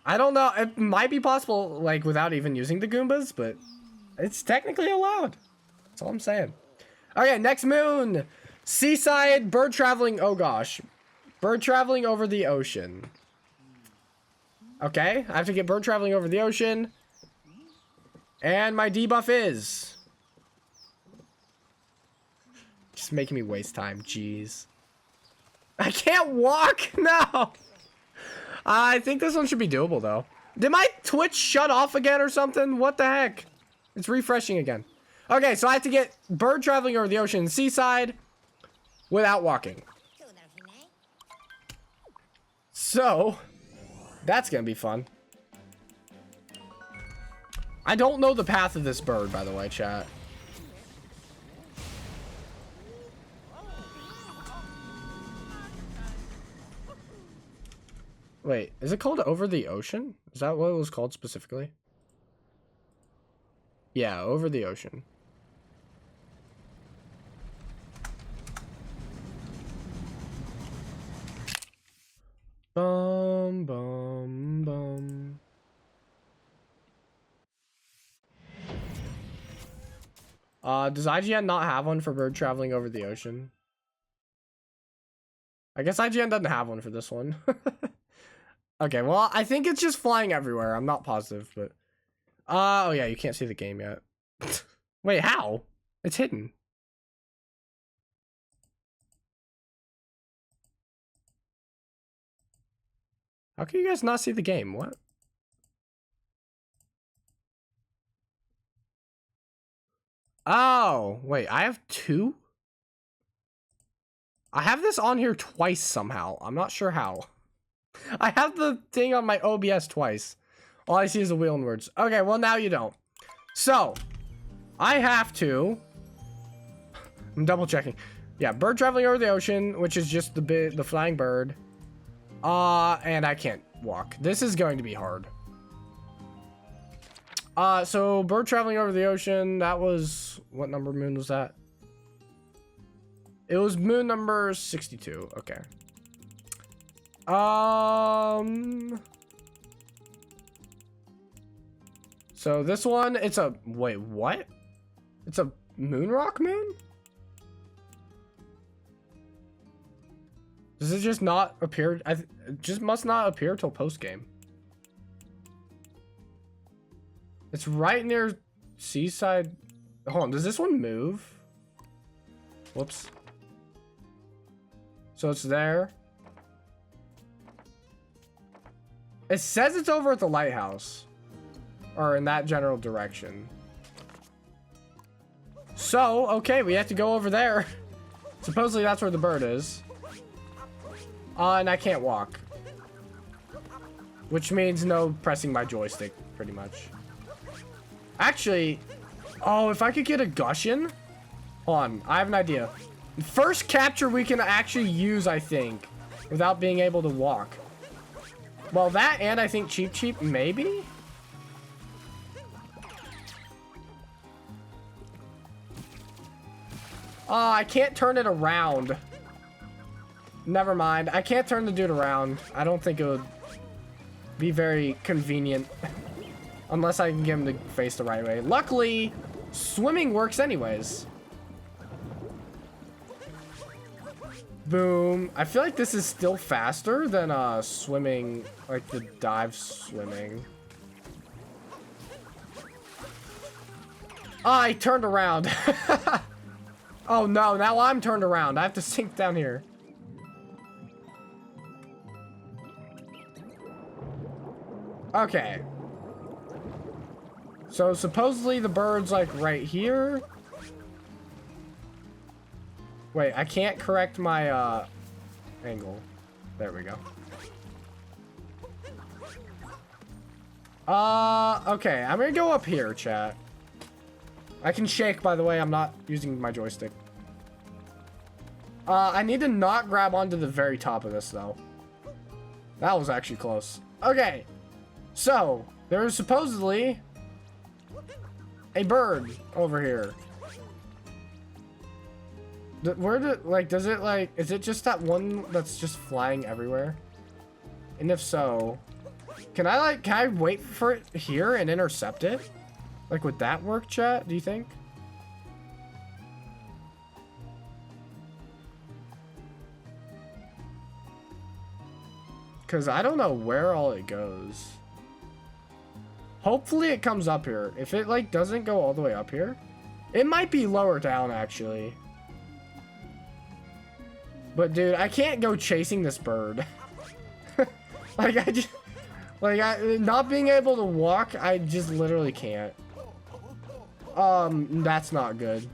I don't know. It might be possible, like, without even using the Goombas, but it's technically allowed. That's all I'm saying. Okay, next moon. Seaside, bird traveling. Oh, gosh. Bird traveling over the ocean. Okay, I have to get bird traveling over the ocean. And my debuff is... Just making me waste time. Jeez. I can't walk. No. I think this one should be doable, though. Did my Twitch shut off again or something? What the heck? It's refreshing again. Okay, so I have to get bird traveling over the ocean seaside without walking. So, that's going to be fun. I don't know the path of this bird, by the way, chat. Wait, is it called Over the Ocean? Is that what it was called specifically? Yeah, Over the Ocean. Bum, bum, bum. Does IGN not have one for bird traveling over the ocean? I guess IGN doesn't have one for this one. Okay, well, I think it's just flying everywhere. I'm not positive, but... oh yeah, you can't see the game yet. Wait, how? It's hidden. How can you guys not see the game? What? Oh, wait, I have two? I have this on here twice somehow. I'm not sure how. I have the thing on my OBS twice. All I see is the wheel and words. Okay, well now you don't. So, I have to... I'm double checking. Yeah, bird traveling over the ocean, which is just the flying bird. And I can't walk. This is going to be hard. So bird traveling over the ocean, that was... What number moon was that? It was moon number 62. Okay. So this one, it's a... Wait, what? It's a moon rock moon? Does it just not appear? It just must not appear till post game. It's right near seaside. Hold on, does this one move? Whoops. So it's there. It says it's over at the lighthouse. Or in that general direction. So, okay, we have to go over there. Supposedly that's where the bird is. And I can't walk. Which means no pressing my joystick, pretty much. Actually, oh, if I could get a Gushian? Hold on, I have an idea. First capture we can actually use, I think, without being able to walk. Well, that and I think Cheep Cheep, maybe? Oh, I can't turn it around. Never mind. I can't turn the dude around. I don't think it would be very convenient. Unless I can get him to face the right way. Luckily, swimming works anyways. Boom. I feel like this is still faster than swimming, like the dive swimming. Oh, I turned around. Oh no, now I'm turned around. I have to sink down here. Okay. So supposedly the bird's like right here. Wait, I can't correct my angle. There we go. Okay, I'm gonna go up here, chat. I can shake, by the way. I'm not using my joystick. I need to not grab onto the very top of this, though. That was actually close. Okay. So, there's supposedly a bird over here. Does it, like, is it just that one that's just flying everywhere? And if so, can I wait for it here and intercept it? Like, would that work, chat? Do you think? Because I don't know where all it goes. Hopefully it comes up here. If it, like, doesn't go all the way up here, it might be lower down, actually. But, dude, I can't go chasing this bird. Not being able to walk, I just literally can't. That's not good.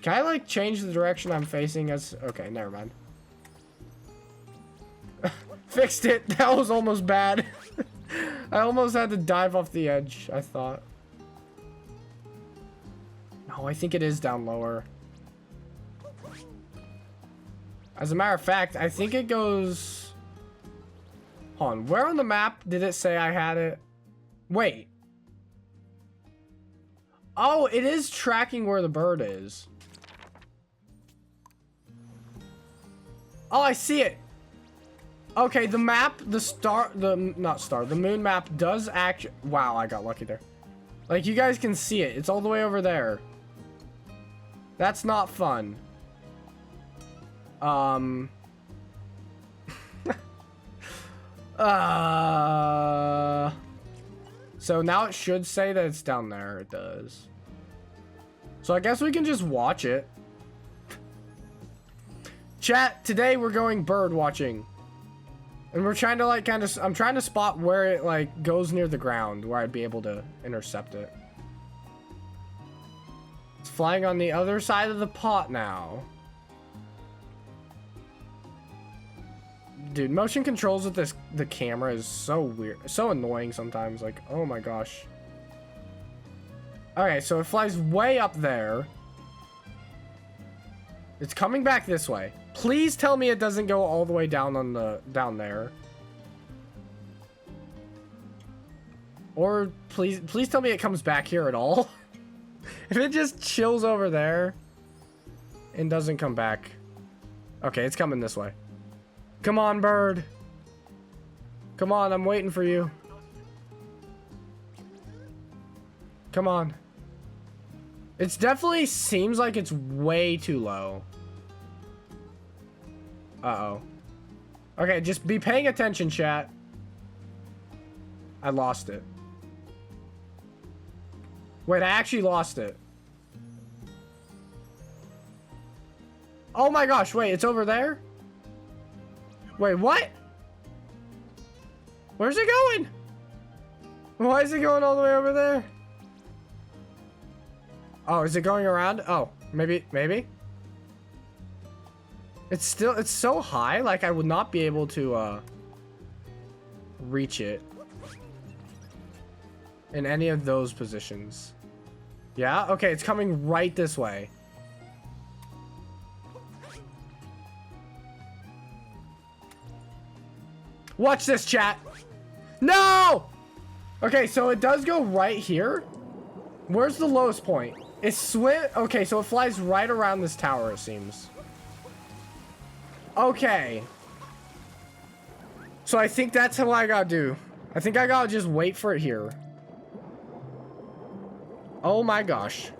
Can I, like, change the direction I'm facing as... Okay, never mind. Fixed it. That was almost bad. I almost had to dive off the edge, I thought. No, I think it is down lower. As a matter of fact, I think it goes... Hold on. Where on the map did it say I had it? Wait. Oh, it is tracking where the bird is. Oh, I see it. Okay, the map, the moon map does actually... Wow, I got lucky there. Like, you guys can see it. It's all the way over there. That's not fun. So now it should say that it's down there. It does. So I guess we can just watch it. Chat, today we're going bird watching. And we're trying to like I'm trying to spot where it like goes near the ground where I'd be able to intercept it. It's flying on the other side of the pot now. Dude, motion controls with the camera is so weird, so annoying sometimes. Like, oh my gosh. Okay, so it flies way up there. It's coming back this way. Please tell me it doesn't go all the way down on the down there. Or please tell me it comes back here at all. If it just chills over there and doesn't come back. Okay, it's coming this way. Come on, bird. Come on, I'm waiting for you. Come on. It definitely seems like it's way too low. Uh-oh. Okay, just be paying attention, chat. I lost it. Wait, I actually lost it. Oh my gosh, wait, it's over there? Wait, what? Where's it going? Why is it going all the way over there? Oh, is it going around? Oh, maybe. It's so high, like I would not be able to, reach it. In any of those positions. Yeah? Okay, it's coming right this way. Watch this, chat. No! Okay, so it does go right here. Where's the lowest point? Okay, so it flies right around this tower, it seems. Okay. So I think that's what I gotta do. I think I gotta just wait for it here. Oh my gosh.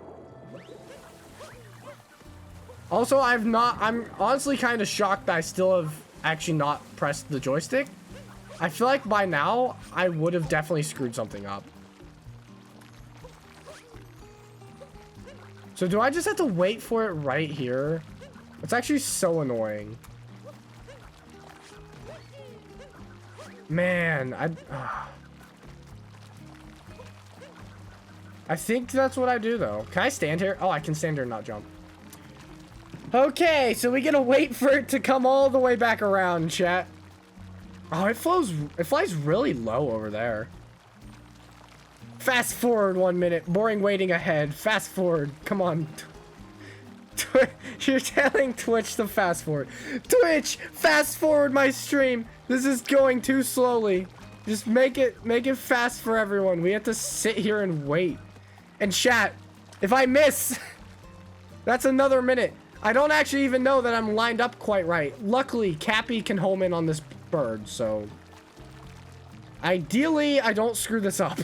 Also, I'm honestly kind of shocked that I still have actually not pressed the joystick. I feel like by now, I would have definitely screwed something up. So do I just have to wait for it right here? It's actually so annoying. Man, I think that's what I do though. Can I stand here? Oh, I can stand here and not jump. Okay, so we gotta wait for it to come all the way back around, chat. Oh, it flies really low over there. Fast forward 1 minute. Boring waiting ahead. Fast forward. Come on. You're telling Twitch to fast forward. Twitch, fast forward my stream. This is going too slowly. Just make it fast for everyone. We have to sit here and wait. And chat, if I miss, that's another minute. I don't actually even know that I'm lined up quite right. Luckily, Cappy can home in on this bird, so ideally I don't screw this up.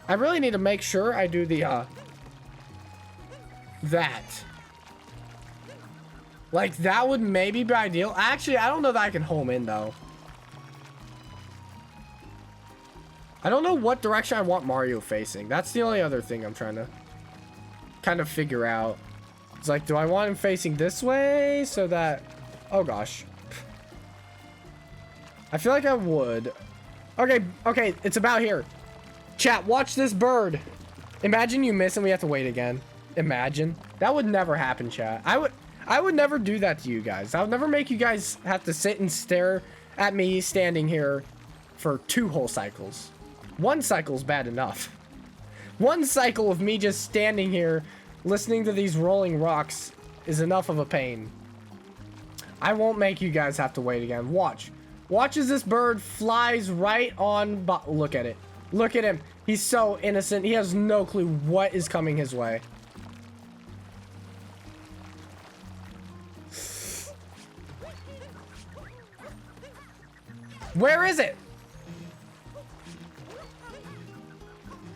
I really need to make sure I do the that. Like, that would maybe be ideal. Actually, I don't know that I can home in though. I don't know what direction I want Mario facing. That's the only other thing I'm trying to kind of figure out. It's like, do I want him facing this way so that... Oh gosh. I feel like I would. Okay, it's about here. Chat, watch this bird. Imagine you miss and we have to wait again. Imagine. That would never happen, chat. I would never do that to you guys. I would never make you guys have to sit and stare at me standing here for 2 whole cycles. 1 cycle's bad enough. 1 cycle of me just standing here listening to these rolling rocks is enough of a pain. I won't make you guys have to wait again. Watch. Watch as this bird flies right on. Look at it. Look at him. He's so innocent. He has no clue what is coming his way. Where is it?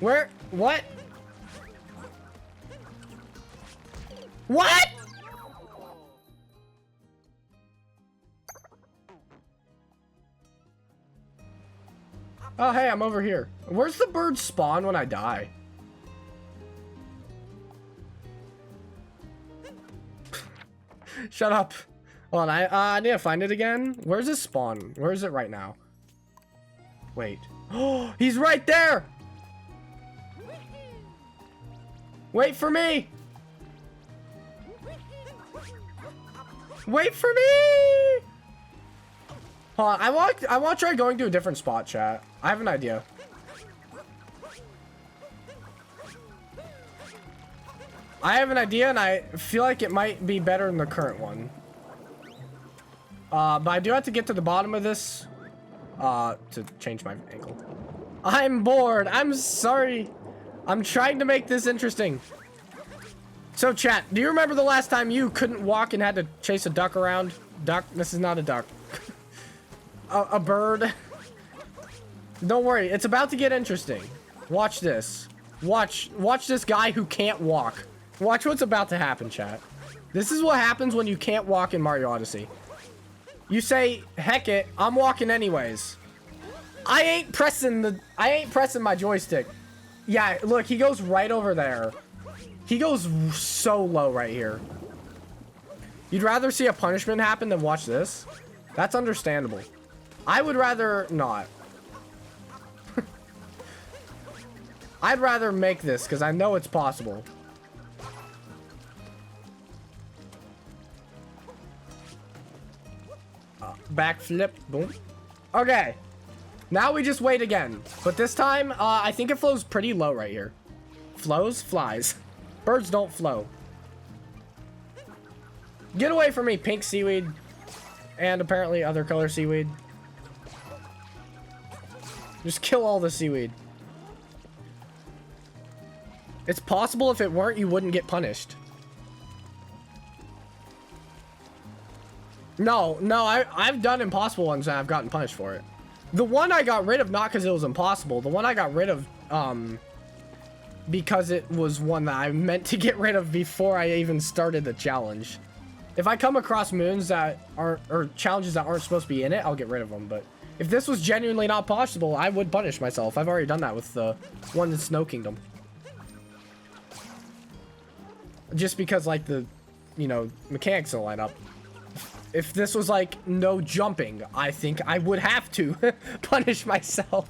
Where? What? What? Oh, hey, I'm over here. Where's the bird spawn when I die? Shut up. Hold on, I need to find it again. Where's it spawn? Where is it right now? Wait. Oh, he's right there! Wait for me! Wait for me! Hold on, I want to try going to a different spot, chat. I have an idea. I have an idea, and I feel like it might be better than the current one. But I do have to get to the bottom of this, to change my angle. I'm bored. I'm sorry. I'm trying to make this interesting. So, chat, do you remember the last time you couldn't walk and had to chase a duck around? Duck? This is not a duck. A bird. Don't worry. It's about to get interesting. Watch this. Watch this guy who can't walk. Watch what's about to happen, chat. This is what happens when you can't walk in Mario Odyssey. You say, heck it, I'm walking anyways. I ain't pressing my joystick. Yeah, look, he goes right over there. He goes so low right here. You'd rather see a punishment happen than watch this? That's understandable. I would rather not. I'd rather make this because I know it's possible. Backflip, boom. Okay, now we just wait again, but this time I think it flows pretty low right here. Flows, flies. Birds don't flow. Get away from me, pink seaweed, and apparently other color seaweed. Just kill all the seaweed. It's possible if it weren't, you wouldn't get punished. No, I've done impossible ones and I've gotten punished for it. The one I got rid of, not because it was impossible. The one I got rid of, because it was one that I meant to get rid of before I even started the challenge. If I come across moons that aren't, or challenges that aren't supposed to be in it, I'll get rid of them. But if this was genuinely not possible, I would punish myself. I've already done that with the one in Snow Kingdom. Just because, like, the, you know, mechanics don't line up. If this was like no jumping, I think I would have to punish myself.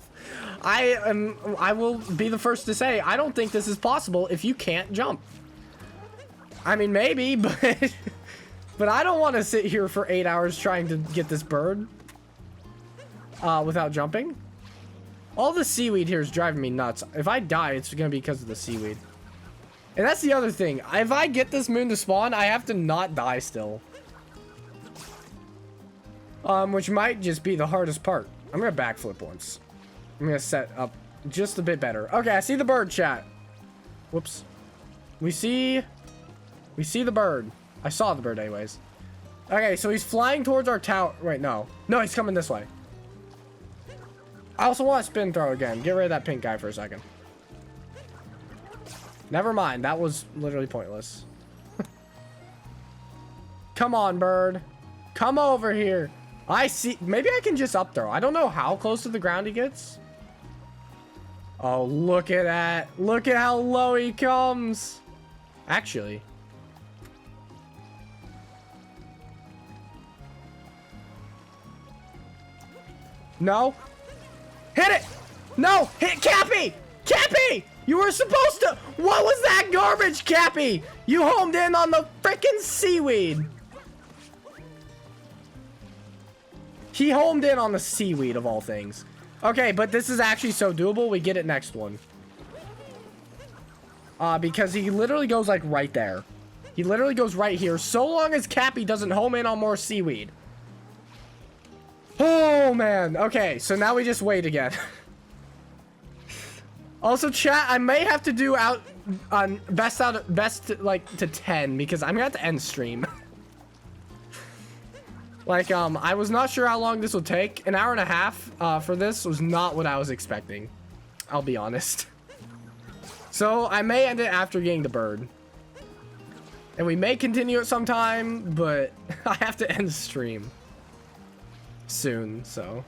I will be the first to say I don't think this is possible if you can't jump. I mean, maybe, but but I don't want to sit here for 8 hours trying to get this bird without jumping. All the seaweed here is driving me nuts. If I die, it's gonna be because of the seaweed. And that's the other thing. If I get this moon to spawn, I have to not die still. Which might just be the hardest part. I'm gonna backflip once. I'm gonna set up just a bit better. Okay, I see the bird, chat. Whoops. We see the bird. I saw the bird anyways. Okay, so he's flying towards our tower. Wait, no. No, he's coming this way. I also want to spin throw again. Get rid of that pink guy for a second. Never mind. That was literally pointless. Come on, bird. Come over here. I see. Maybe I can just up throw. I don't know how close to the ground he gets. Oh, look at that. Look at how low he comes. Actually. No. Hit it. No. Hit Cappy. Cappy. You were supposed to. What was that garbage, Cappy? You homed in on the freaking seaweed. He homed in on the seaweed of all things. Okay, but this is actually so doable. We get it next one. Because he literally goes like right there. He literally goes right here, so long as Cappy doesn't home in on more seaweed. Oh, man. Okay, so now we just wait again. Also, chat, I may have to do best like to 10 because I'm gonna have to end stream. Like, I was not sure how long this would take. An hour and a half for this was not what I was expecting. I'll be honest. So I may end it after getting the bird. And we may continue it sometime, but I have to end the stream soon, so.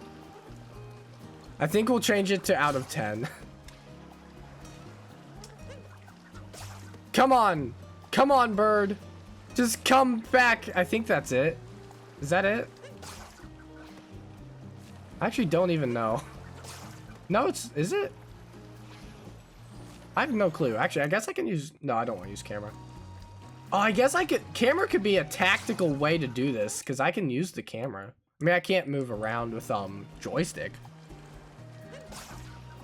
I think we'll change it to out of 10. Come on. Come on, bird. Just come back. I think that's it. Is that it? I actually don't even know. No, is it? I have no clue. Actually, I guess I can use, no, I don't want to use camera. Oh, I guess camera could be a tactical way to do this because I can use the camera. I mean, I can't move around with joystick.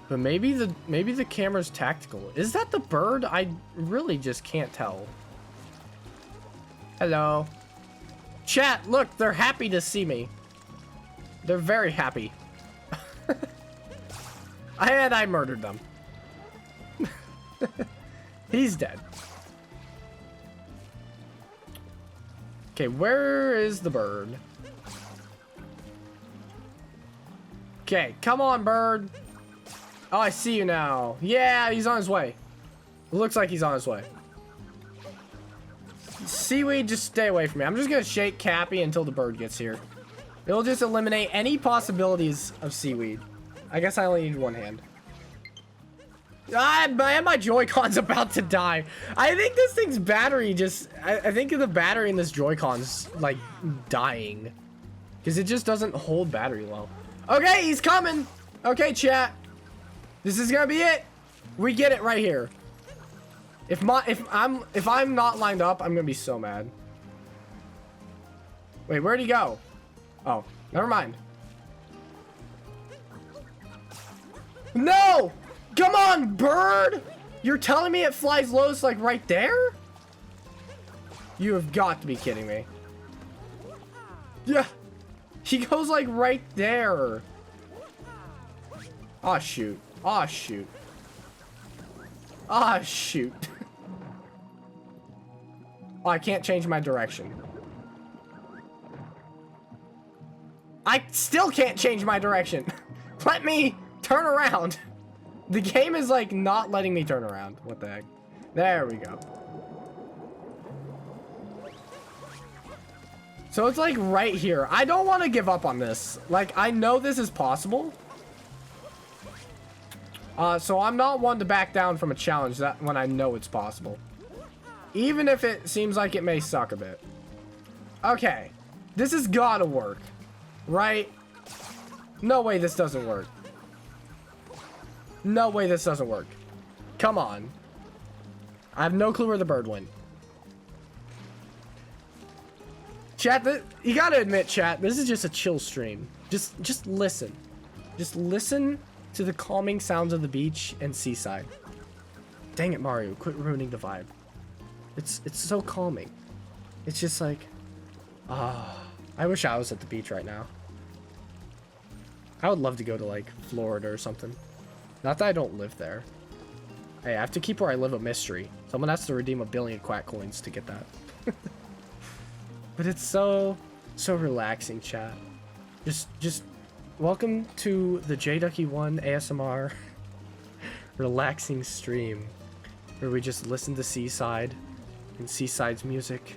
But maybe the camera's tactical. Is that the bird? I really just can't tell. Hello. Chat, look, they're happy to see me. They're very happy. I murdered them. He's dead. Okay, where is the bird? Okay, come on, bird. Oh, I see you now. Yeah, he's on his way. It looks like he's on his way. Seaweed, just stay away from me. I'm just gonna shake Cappy until the bird gets here. It'll just eliminate any possibilities of seaweed. I guess I only need one hand. My Joy-Con's about to die. I think this thing's battery just... I think the battery in this Joy-Con's, like, dying. Because it just doesn't hold battery well. Okay, he's coming! Okay, chat. This is gonna be it. We get it right here. If I'm not lined up, I'm gonna be so mad. Wait, where'd he go? Oh, never mind. No! Come on, bird! You're telling me it flies lowest like right there? You have got to be kidding me. Yeah. He goes like right there. Aw, shoot. Aw, shoot. Aw, shoot. Oh, I can't change my direction. I still can't change my direction. Let me turn around. The game is like not letting me turn around. What the heck? There we go. So it's like right here. I don't want to give up on this. Like, I know this is possible. So I'm not one to back down from a challenge that when I know it's possible. Even if it seems like it may suck a bit. Okay. This has gotta work. Right? No way this doesn't work. No way this doesn't work. Come on. I have no clue where the bird went. Chat, you gotta admit, chat, this is just a chill stream. Just listen. Just listen to the calming sounds of the beach and seaside. Dang it, Mario, quit ruining the vibe. It's so calming. It's just like, I wish I was at the beach right now. I would love to go to like Florida or something. Not that I don't live there. Hey, I have to keep where I live a mystery. Someone has to redeem 1 billion quack coins to get that. But it's so relaxing, chat. Just welcome to the JDucky1 ASMR relaxing stream where we just listen to Seaside and Seaside's music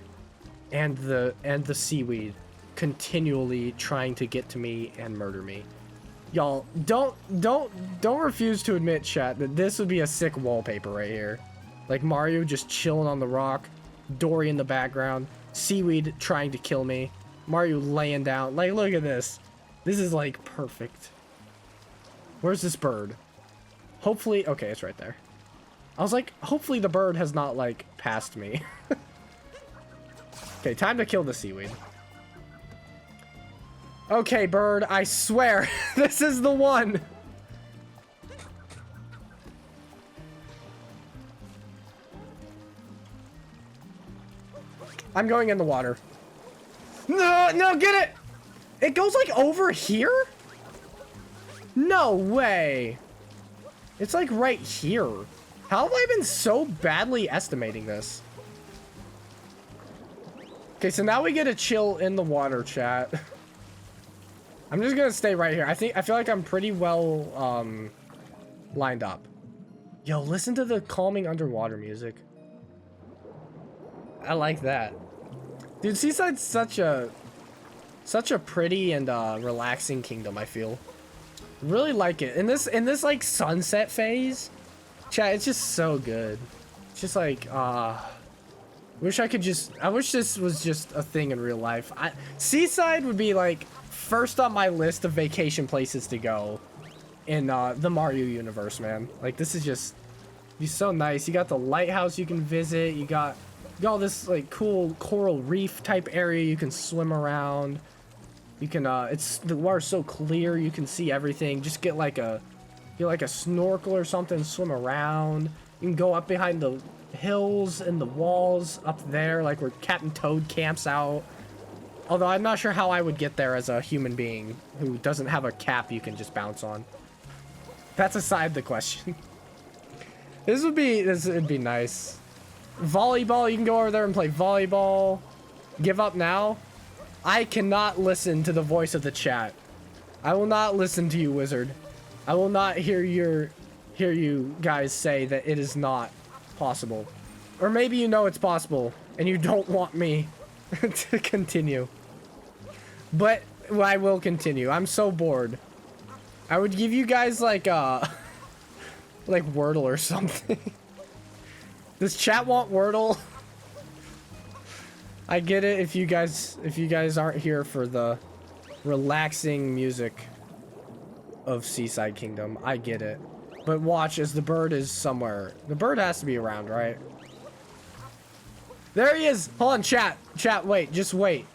and the seaweed continually trying to get to me and murder me. Y'all, don't refuse to admit, chat, that this would be a sick wallpaper right here. Like Mario just chilling on the rock, Dory in the background, seaweed trying to kill me, Mario laying down. Like, look at this. This is like perfect. Where's this bird? Hopefully, okay, it's right there. I was like, hopefully the bird has not like passed me. Okay, time to kill the seaweed. Okay, bird, I swear, this is the one. I'm going in the water. No, no, get it! It goes like over here? No way. It's like right here. How have I been so badly estimating this? Okay, so now we get to chill in the water, chat. I'm just gonna stay right here. I feel like I'm pretty well lined up. Yo, listen to the calming underwater music. I like that. Dude, Seaside's such a pretty and relaxing kingdom, I feel. Really like it. In this like sunset phase, chat, it's just so good. It's just like I wish this was just a thing in real life. Seaside would be like first on my list of vacation places to go in the Mario universe, man. Like this is just be so nice. You got the lighthouse you can visit. You got all this like cool coral reef type area you can swim around. You can the water's so clear you can see everything. Just get like a snorkel or something, swim around. You can go up behind the hills and the walls up there, like where Captain Toad camps out. Although I'm not sure how I would get there as a human being who doesn't have a cap you can just bounce on. That's aside the question. This would be nice. Volleyball, you can go over there and play volleyball. Give up now? I cannot listen to the voice of the chat. I will not listen to you, Wizard. I will not hear you guys say that it is not possible. Or maybe you know it's possible and you don't want me to continue. But I will continue. I'm so bored. I would give you guys like like Wordle or something. Does chat want Wordle? I get it if you guys aren't here for the relaxing music of Seaside Kingdom. I get it. But watch as the bird is somewhere. The bird has to be around, right? There he is. Hold on, chat. Chat, wait. Just wait.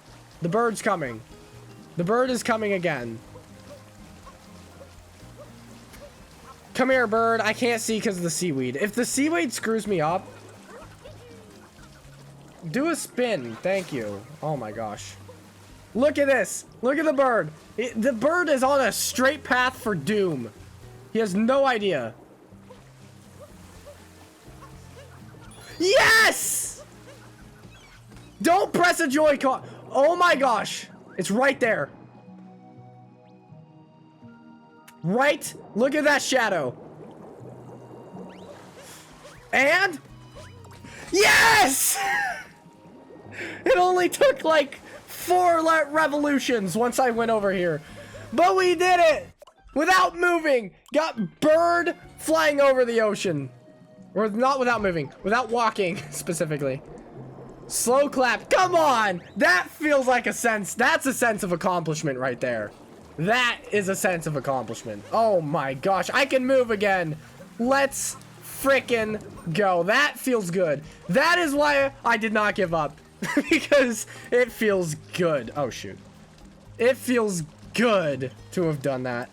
The bird's coming. The bird is coming again. Come here, bird. I can't see because of the seaweed. If the seaweed screws me up, do a spin. Thank you. Oh my gosh. Look at this. Look at the bird. The bird is on a straight path for doom. He has no idea. Yes! Don't press a Joy-Con. Oh my gosh. It's right there. Right? Look at that shadow. And? Yes! It only took like 4 revolutions once I went over here. But we did it! Without moving! Got bird flying over the ocean. Or not without moving. Without walking, specifically. Slow clap. Come on! That feels like a sense. That's a sense of accomplishment right there. That is a sense of accomplishment. Oh my gosh. I can move again. Let's frickin' go. That feels good. That is why I did not give up. Because it feels good. Oh, shoot. It feels good to have done that.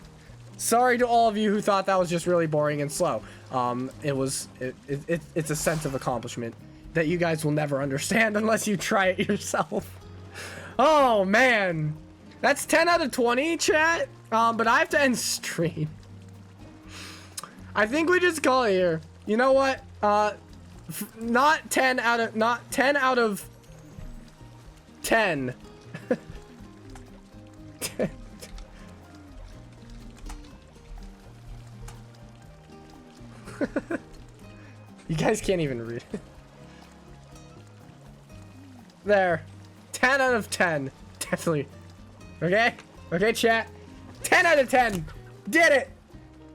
Sorry to all of you who thought that was just really boring and slow. It's a sense of accomplishment that you guys will never understand unless you try it yourself. Oh, man. That's 10 out of 20, chat. But I have to end stream. I think we just call it here. You know what? Not 10 out of 10. You guys can't even read it. There. 10 out of 10. Definitely. Okay? Okay, chat. 10 out of 10. Did it.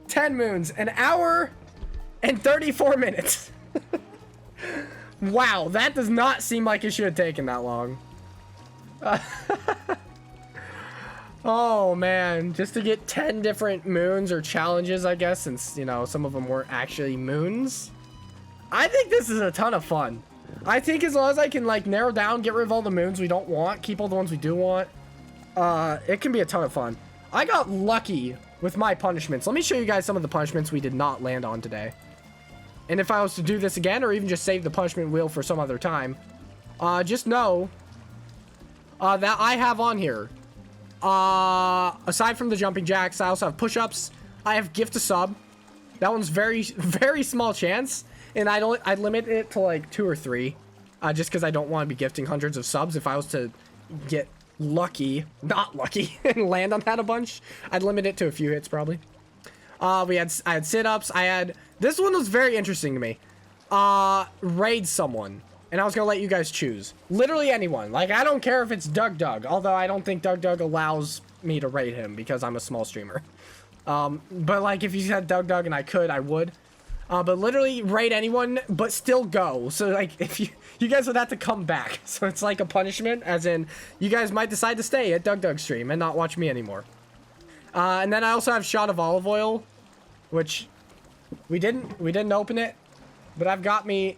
10 moons. An hour and 34 minutes. Wow, that does not seem like it should have taken that long. Oh, man. Just to get 10 different moons or challenges, I guess, since, you know, some of them weren't actually moons. I think this is a ton of fun. I think as long as I can, like, narrow down, get rid of all the moons we don't want, keep all the ones we do want, it can be a ton of fun. I got lucky with my punishments. Let me show you guys some of the punishments we did not land on today. And if I was to do this again, or even just save the punishment wheel for some other time, just know that I have on here, aside from the jumping jacks, I also have push-ups. I have gift a sub. That one's very, very small chance, and I limit it to like 2 or 3, just because I don't want to be gifting hundreds of subs. If I was to get lucky, not lucky, and land on that a bunch, I'd limit it to a few hits probably. I had sit-ups. This one was very interesting to me. Raid someone, and I was gonna let you guys choose. Literally anyone. Like, I don't care if it's Doug, although I don't think Doug allows me to raid him because I'm a small streamer. But like, if you said Doug and I could, I would. But literally raid anyone, but still go. So like, if you guys would have to come back. So it's like a punishment, as in you guys might decide to stay at Doug stream and not watch me anymore. And then I also have shot of olive oil, which we didn't open it, but I've got me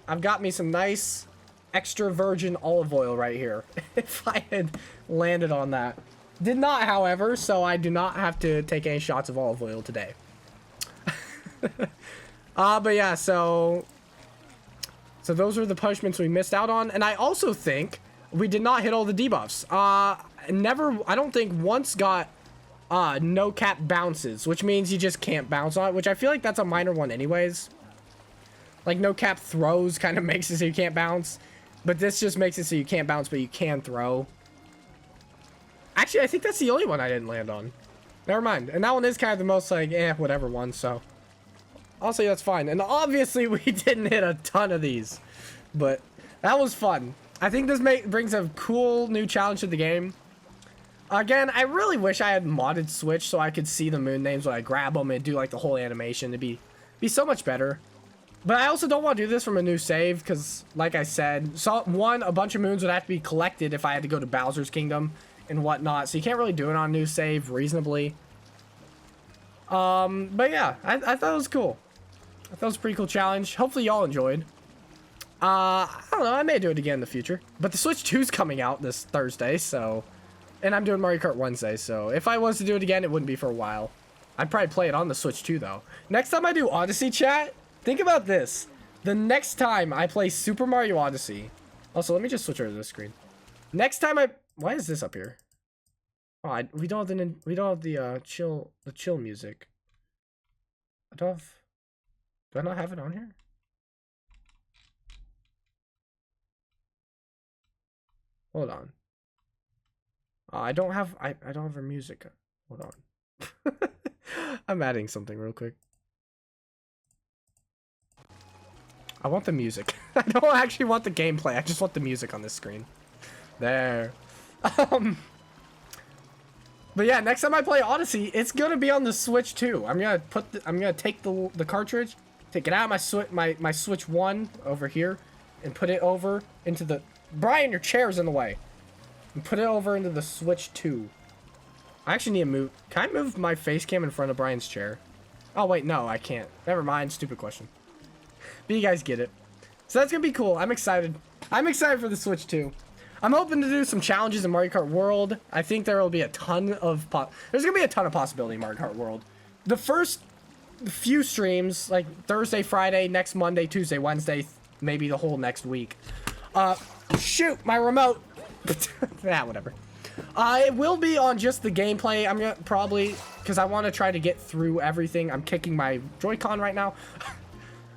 some nice extra virgin olive oil right here. If I had landed on that. Did not, however, so I do not have to take any shots of olive oil today. But yeah, so those are the punishments we missed out on. And I also think we did not hit all the debuffs. I don't think once got no cap bounces, which means you just can't bounce on it, which I feel like that's a minor one anyways. Like, no cap throws kind of makes it so you can't bounce, but this just makes it so you can't bounce, but you can throw. Actually, I think that's the only one I didn't land on. Never mind. And that one is kind of the most, like, whatever one, so I'll say that's fine. And obviously, we didn't hit a ton of these, but that was fun. I think this brings a cool new challenge to the game. Again, I really wish I had modded Switch so I could see the moon names when I grab them and do, like, the whole animation. It'd be so much better. But I also don't want to do this from a new save because, like I said, a bunch of moons would have to be collected if I had to go to Bowser's Kingdom and whatnot, so you can't really do it on a new save reasonably. But yeah, I thought it was cool. I thought it was a pretty cool challenge. Hopefully y'all enjoyed. I don't know, I may do it again in the future. But the Switch 2's coming out this Thursday, so... And I'm doing Mario Kart Wednesday, so if I was to do it again, it wouldn't be for a while. I'd probably play it on the Switch 2, though. Next time I do Odyssey, chat, think about this. The next time I play Super Mario Odyssey... Also, let me just switch over to this screen. Next time Why is this up here? Oh, we don't have the chill music. Do I not have it on here? Hold on. I don't have her music. Hold on. I'm adding something real quick. I want the music. I don't actually want the gameplay. I just want the music on this screen. There. But yeah, next time I play Odyssey, it's gonna be on the Switch too. I'm gonna take the cartridge, take it out of my Switch 1 over here, and put it over into the... Brian, your chair's in the way. And put it over into the Switch 2. I actually need to move... Can I move my face cam in front of Brian's chair? Oh wait, no, I can't. Never mind, stupid question. But you guys get it. So that's gonna be cool. I'm excited. I'm excited for the Switch 2. I'm hoping to do some challenges in Mario Kart World. I think there will be a ton of... There's going to be a ton of possibility in Mario Kart World. The first few streams, like Thursday, Friday, next Monday, Tuesday, Wednesday, maybe the whole next week. Shoot, my remote. Yeah, whatever. It will be on just the gameplay. I'm going to probably... Because I want to try to get through everything. I'm kicking my Joy-Con right now.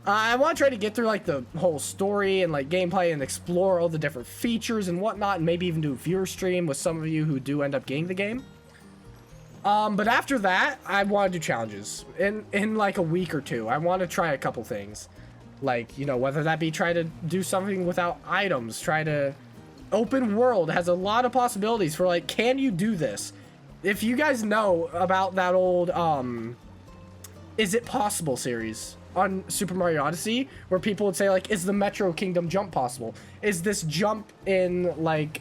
I want to try to get through, like, the whole story and, like, gameplay and explore all the different features and whatnot, and maybe even do a viewer stream with some of you who do end up getting the game. But after that, I want to do challenges. In like, a week or two, I want to try a couple things. Like, you know, whether that be try to do something without items, try to... Open world has a lot of possibilities for, like, can you do this? If you guys know about that old, Is It Possible series on Super Mario Odyssey, where people would say, like, is the Metro Kingdom jump possible? Is this jump in, like,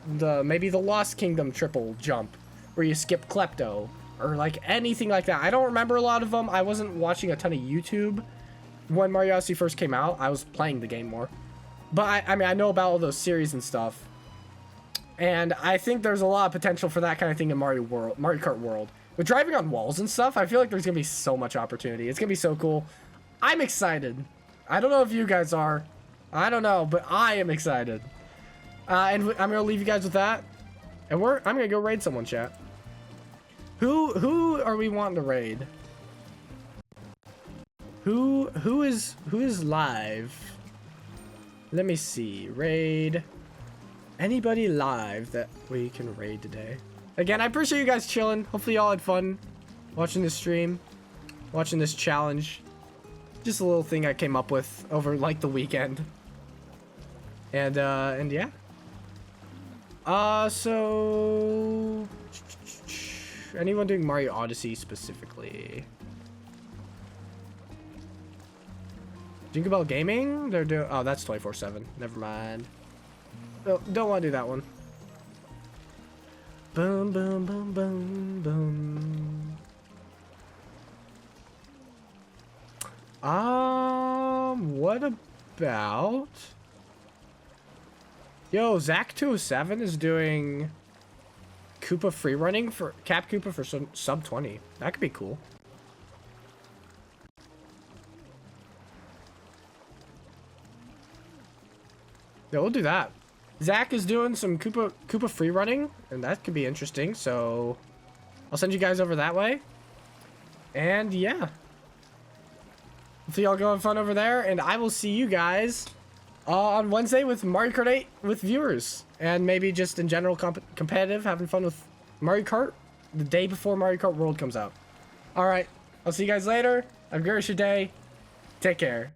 maybe the Lost Kingdom triple jump, where you skip Klepto, or, like, anything like that? I don't remember a lot of them. I wasn't watching a ton of YouTube when Mario Odyssey first came out. I was playing the game more. But, I mean, I know about all those series and stuff. And I think there's a lot of potential for that kind of thing in Mario Kart World. With driving on walls and stuff, I feel like there's going to be so much opportunity. It's going to be so cool. I'm excited. I don't know if you guys are. I don't know, but I am excited. And I'm gonna leave you guys with that. And I'm gonna go raid someone, chat. Who are we wanting to raid? Who is live? Let me see. Raid. Anybody live that we can raid today? Again, I appreciate you guys chilling. Hopefully y'all had fun watching this stream, watching this challenge. Just a little thing I came up with over like the weekend. And yeah. So anyone doing Mario Odyssey specifically? Jingle Bell Gaming? They're doing, oh, that's 24/7. Never mind. Oh, don't want to do that one. Boom, boom, boom, boom, boom. What about? Yo, Zach207 is doing Koopa free running for Cap Koopa for sub 20. That could be cool. Yeah, we'll do that. Zach is doing some Koopa free running, and that could be interesting. So I'll send you guys over that way. And yeah. Hopefully y'all going fun over there, and I will see you guys on Wednesday with Mario Kart 8 with viewers, and maybe just in general competitive, having fun with Mario Kart the day before Mario Kart World comes out. All right, I'll see you guys later. Have a great day. Take care.